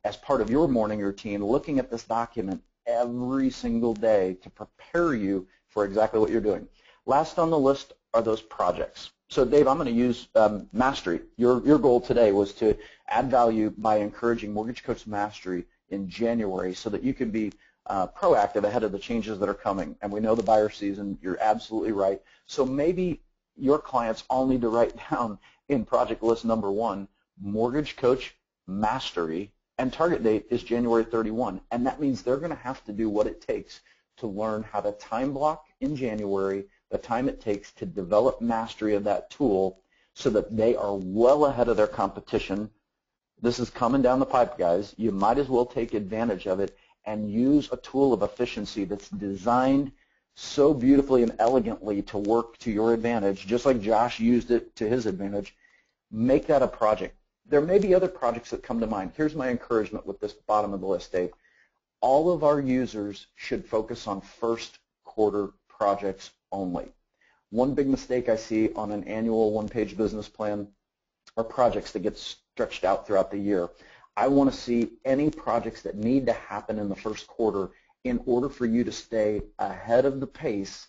as part of your morning routine, looking at this document every single day to prepare you for exactly what you're doing. Last on the list are those projects. So, Dave, I'm going to use Mastery. Your goal today was to add value by encouraging Mortgage Coach Mastery in January so that you can be proactive ahead of the changes that are coming. And we know the buyer season. You're absolutely right. So maybe your clients all need to write down in project list number 1, Mortgage Coach Mastery, and target date is January 31, and that means they're going to have to do what it takes to learn how to time block in January, the time it takes to develop mastery of that tool so that they are well ahead of their competition. This is coming down the pipe, guys. You might as well take advantage of it and use a tool of efficiency that's designed so beautifully and elegantly to work to your advantage, just like Josh used it to his advantage. Make that a project. There may be other projects that come to mind. Here's my encouragement with this bottom of the list, Dave. All of our users should focus on first quarter projects only. One big mistake I see on an annual one-page business plan are projects that get stretched out throughout the year. I want to see any projects that need to happen in the first quarter in order for you to stay ahead of the pace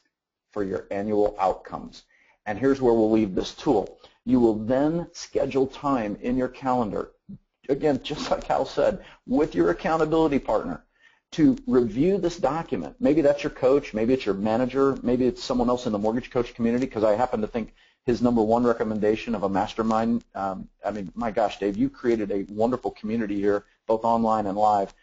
for your annual outcomes. And here's where we'll leave this tool. You will then schedule time in your calendar, again, just like Hal said, with your accountability partner to review this document. Maybe that's your coach, maybe it's your manager, maybe it's someone else in the mortgage coach community, because I happen to think his number one recommendation of a mastermind, I mean, my gosh, Dave, you created a wonderful community here, both online and live.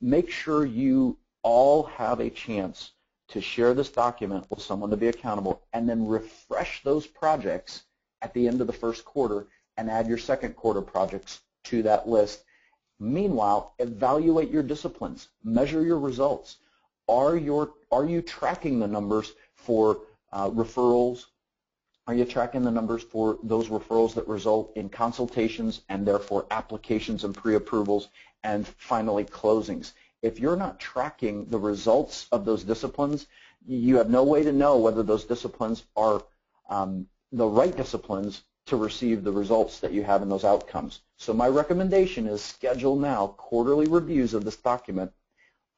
Make sure you all have a chance to share this document with someone to be accountable, and then refresh those projects at the end of the first quarter and add your second quarter projects to that list. Meanwhile, evaluate your disciplines, measure your results. Are you tracking the numbers for referrals? Are you tracking the numbers for those referrals that result in consultations and therefore applications and pre-approvals and finally closings? If you're not tracking the results of those disciplines, you have no way to know whether those disciplines are the right disciplines to receive the results that you have in those outcomes. So my recommendation is schedule now quarterly reviews of this document,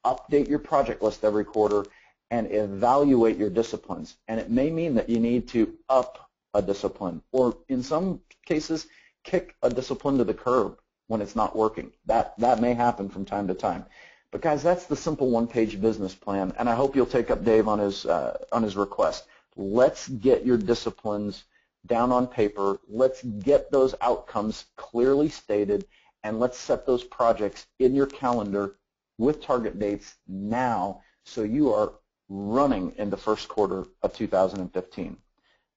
update your project list every quarter, and evaluate your disciplines. And it may mean that you need to up a discipline, or in some cases, kick a discipline to the curb when it's not working. That may happen from time to time. But guys, that's the simple one-page business plan, and I hope you'll take up Dave on his request. Let's get your disciplines down on paper. Let's get those outcomes clearly stated, and let's set those projects in your calendar with target dates now, so you are running in the first quarter of 2015.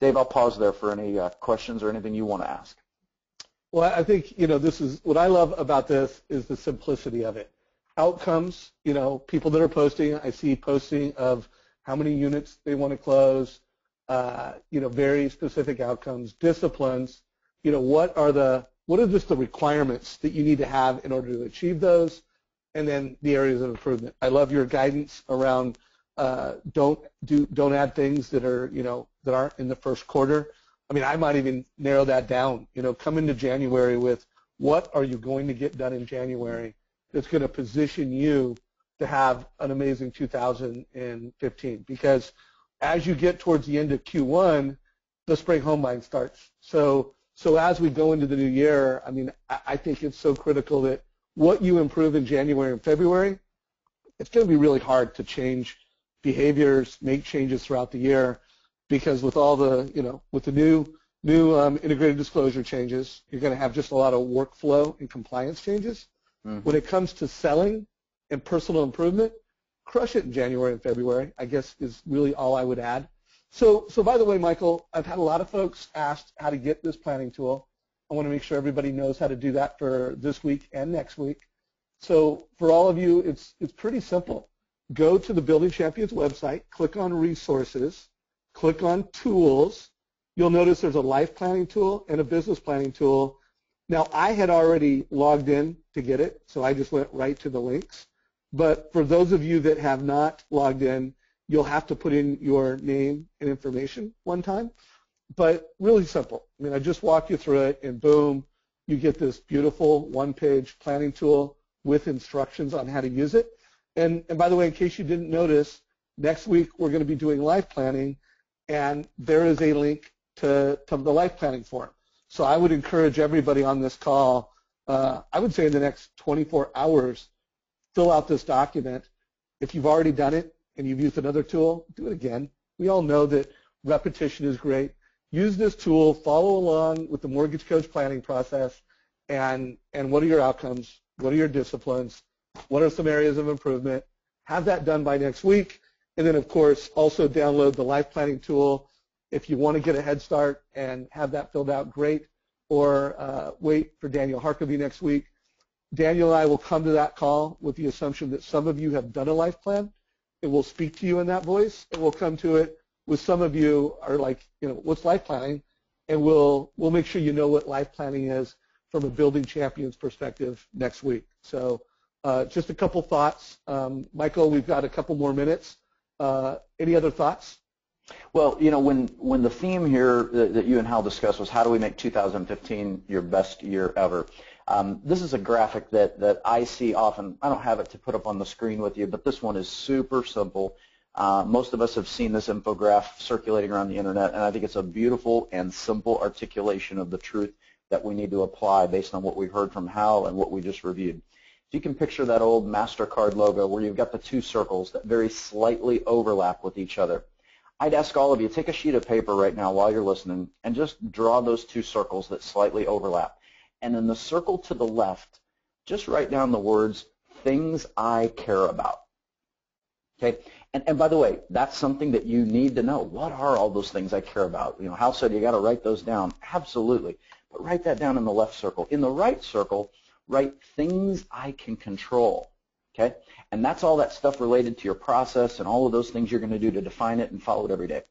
Dave, I'll pause there for any questions or anything you want to ask. Well, I think, this is what I love about this is the simplicity of it. Outcomes, people that are posting, I see posting of how many units they want to close, very specific outcomes, disciplines, what are just the requirements that you need to have in order to achieve those, and then the areas of improvement. I love your guidance around don't add things that are, that aren't in the first quarter. I mean, I might even narrow that down, come into January with what are you going to get done in January that's going to position you to have an amazing 2015, because as you get towards the end of Q1, the spring home buying starts. So as we go into the new year, I mean, I think it's so critical that what you improve in January and February, it's going to be really hard to change behaviors, make changes throughout the year, because with all the, with the new integrated disclosure changes, you're going to have just a lot of workflow and compliance changes. Mm-hmm. When it comes to selling and personal improvement, crush it in January and February, I guess, is really all I would add. So by the way, Michael, I've had a lot of folks ask how to get this planning tool. I want to make sure everybody knows how to do that for this week and next week. So for all of you, it's pretty simple. Go to the Building Champions website, click on Resources, click on Tools. You'll notice there's a life planning tool and a business planning tool. Now, I had already logged in to get it, so I just went right to the links. But for those of you that have not logged in, you'll have to put in your name and information one time. But really simple. I mean, I just walk you through it, and boom, you get this beautiful one-page planning tool with instructions on how to use it. And by the way, in case you didn't notice, next week we're going to be doing life planning, and there is a link to the life planning form. So I would encourage everybody on this call, I would say in the next 24 hours, fill out this document. If you've already done it and you've used another tool, do it again. We all know that repetition is great. Use this tool, follow along with the mortgage coach planning process, and what are your outcomes? What are your disciplines? What are some areas of improvement? Have that done by next week. And then, of course, also download the life planning tool. If you want to get a head start and have that filled out, great. Or wait for Daniel Harkavy next week. Daniel and I will come to that call with the assumption that some of you have done a life plan, and we'll speak to you in that voice, and we'll come to it with some of you are like, what's life planning? And we'll make sure you know what life planning is from a Building Champions perspective next week. So just a couple thoughts. Michael, we've got a couple more minutes. Any other thoughts? Well, when the theme here that you and Hal discussed was how do we make 2015 your best year ever, This is a graphic that I see often. I don't have it to put up on the screen with you, but this one is super simple. Most of us have seen this infographic circulating around the internet, and I think it's a beautiful and simple articulation of the truth that we need to apply based on what we heard from Hal and what we just reviewed. So you can picture that old MasterCard logo where you've got the two circles that very slightly overlap with each other. I'd ask all of you, take a sheet of paper right now while you're listening and just draw those two circles that slightly overlap. And in the circle to the left, just write down the words, things I care about. Okay? And by the way, that's something that you need to know. What are all those things I care about? You know, Hal said you got to write those down. Absolutely. But write that down in the left circle. In the right circle, write things I can control. Okay? And that's all that stuff related to your process and all of those things you're going to do to define it and follow it every day.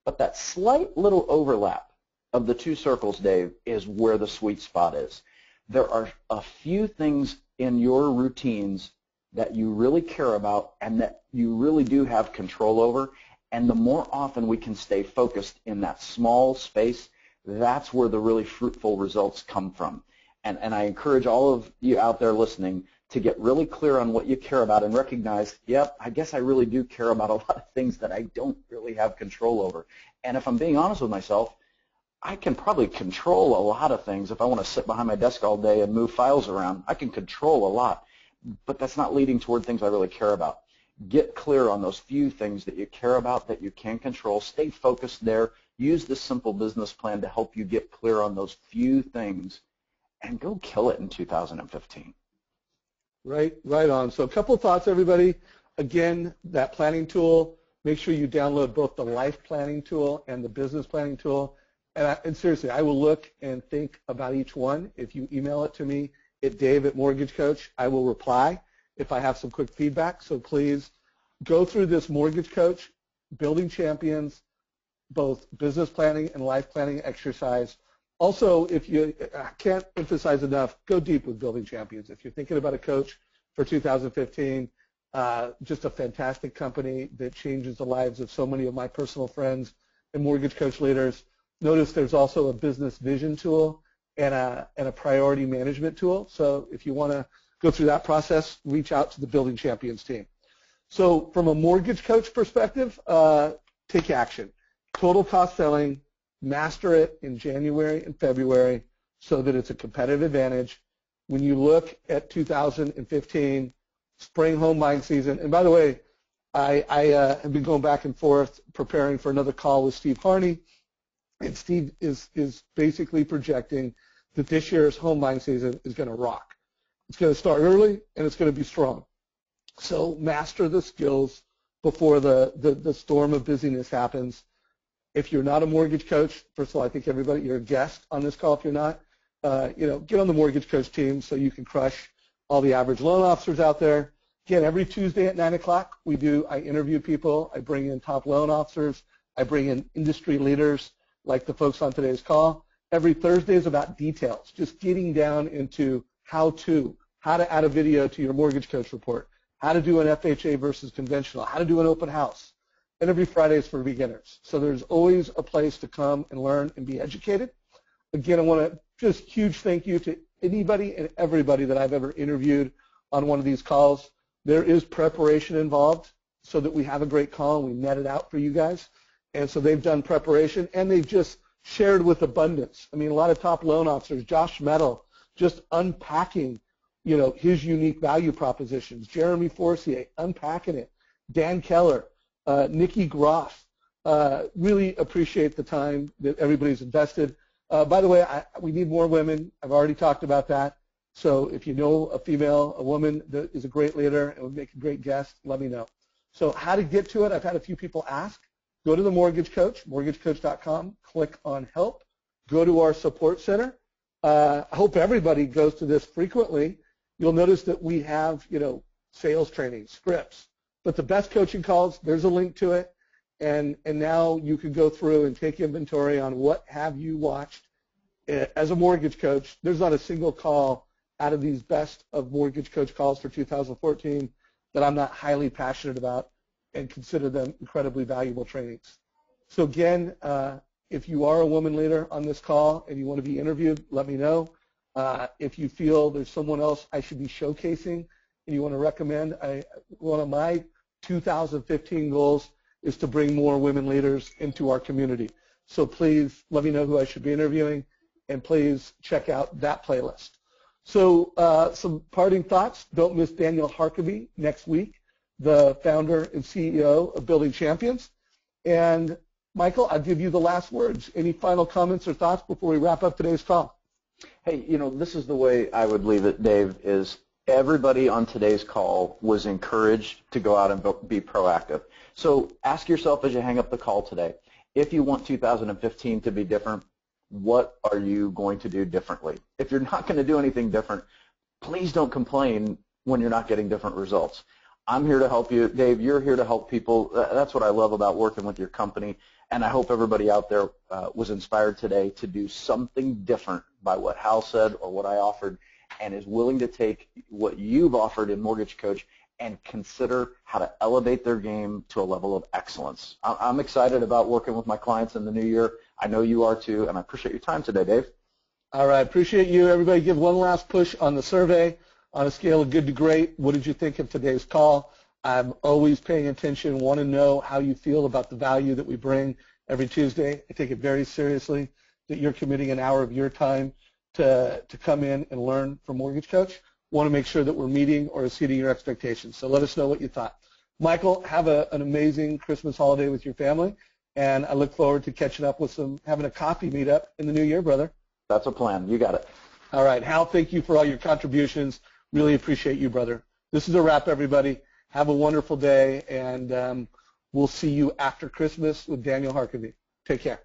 But that slight little overlap of the two circles, Dave, is where the sweet spot is. There are a few things in your routines that you really care about and that you really do have control over, and the more often we can stay focused in that small space, that's where the really fruitful results come from. And I encourage all of you out there listening to get really clear on what you care about and recognize, yep, I guess I really do care about a lot of things that I don't really have control over. And if I'm being honest with myself, I can probably control a lot of things. If I want to sit behind my desk all day and move files around, I can control a lot. But that's not leading toward things I really care about. Get clear on those few things that you care about that you can control. Stay focused there. Use this simple business plan to help you get clear on those few things and go kill it in 2015. Right on. So a couple of thoughts, everybody. Again, that planning tool, make sure you download both the life planning tool and the business planning tool. And seriously, I will look and think about each one. If you email it to me at Dave@Mortgage Coach, I will reply if I have some quick feedback. So please go through this Mortgage Coach, Building Champions, both business planning and life planning exercise. Also, if you can't emphasize enough, go deep with Building Champions. If you're thinking about a coach for 2015, just a fantastic company that changes the lives of so many of my personal friends and mortgage coach leaders. Notice there's also a business vision tool and a priority management tool. So if you want to go through that process, reach out to the Building Champions team. So from a mortgage coach perspective, take action. Total cost selling, master it in January and February so that it's a competitive advantage. When you look at 2015, spring home buying season, and by the way, I have been going back and forth preparing for another call with Steve Harney, and Steve is basically projecting that this year's home buying season is going to rock. It's going to start early, and it's going to be strong. So master the skills before the storm of busyness happens. If you're not a mortgage coach, first of all, I think everybody, you're a guest on this call if you're not, get on the mortgage coach team so you can crush all the average loan officers out there. Again, every Tuesday at 9 o'clock, I interview people. I bring in top loan officers. I bring in industry leaders like the folks on today's call. Every Thursday is about details, just getting down into how to add a video to your mortgage coach report, how to do an FHA versus conventional, how to do an open house. And every Friday is for beginners. So there's always a place to come and learn and be educated. Again, I want to just huge thank you to anybody and everybody that I've ever interviewed on one of these calls. There is preparation involved so that we have a great call and we net it out for you guys. And so they've done preparation and they've just shared with abundance. I mean, a lot of top loan officers, Josh Metal, just unpacking, his unique value propositions. Jeremy Forcier, unpacking it. Dan Keller, Nikki Groff, really appreciate the time that everybody's invested. By the way, we need more women. I've already talked about that. So if you know a woman that is a great leader and would make a great guest, let me know. So how to get to it, I've had a few people ask. Go to the Mortgage Coach, mortgagecoach.com, click on Help, go to our support center. I hope everybody goes to this frequently. You'll notice that we have, sales training, scripts. But the best coaching calls, there's a link to it, and now you can go through and take inventory on what have you watched. As a mortgage coach, there's not a single call out of these best of mortgage coach calls for 2014 that I'm not highly passionate about and consider them incredibly valuable trainings. So again, if you are a woman leader on this call and you want to be interviewed, let me know. If you feel there's someone else I should be showcasing and you want to recommend, one of my 2015 goals is to bring more women leaders into our community. So please let me know who I should be interviewing, and please check out that playlist. So some parting thoughts. Don't miss Daniel Harkavy next week, the founder and CEO of Building Champions. And Michael, I'll give you the last words. Any final comments or thoughts before we wrap up today's call? Hey, this is the way I would leave it, Dave, is everybody on today's call was encouraged to go out and be proactive. So ask yourself as you hang up the call today, if you want 2015 to be different, what are you going to do differently? If you're not going to do anything different, please don't complain when you're not getting different results. I'm here to help you. Dave, you're here to help people. That's what I love about working with your company, and I hope everybody out there was inspired today to do something different by what Hal said or what I offered, and is willing to take what you've offered in Mortgage Coach and consider how to elevate their game to a level of excellence. I'm excited about working with my clients in the new year. I know you are too, and I appreciate your time today, Dave. All right, appreciate you. Everybody give one last push on the survey. On a scale of good to great, what did you think of today's call? I'm always paying attention, want to know how you feel about the value that we bring every Tuesday. I take it very seriously that you're committing an hour of your time to come in and learn from Mortgage Coach. Want to make sure that we're meeting or exceeding your expectations. So let us know what you thought. Michael, have an amazing Christmas holiday with your family, and I look forward to catching up with having a coffee meetup in the new year, brother. That's a plan. You got it. All right, Hal, thank you for all your contributions. Really appreciate you, brother. This is a wrap, everybody. Have a wonderful day, and we'll see you after Christmas with Daniel Harkavy. Take care.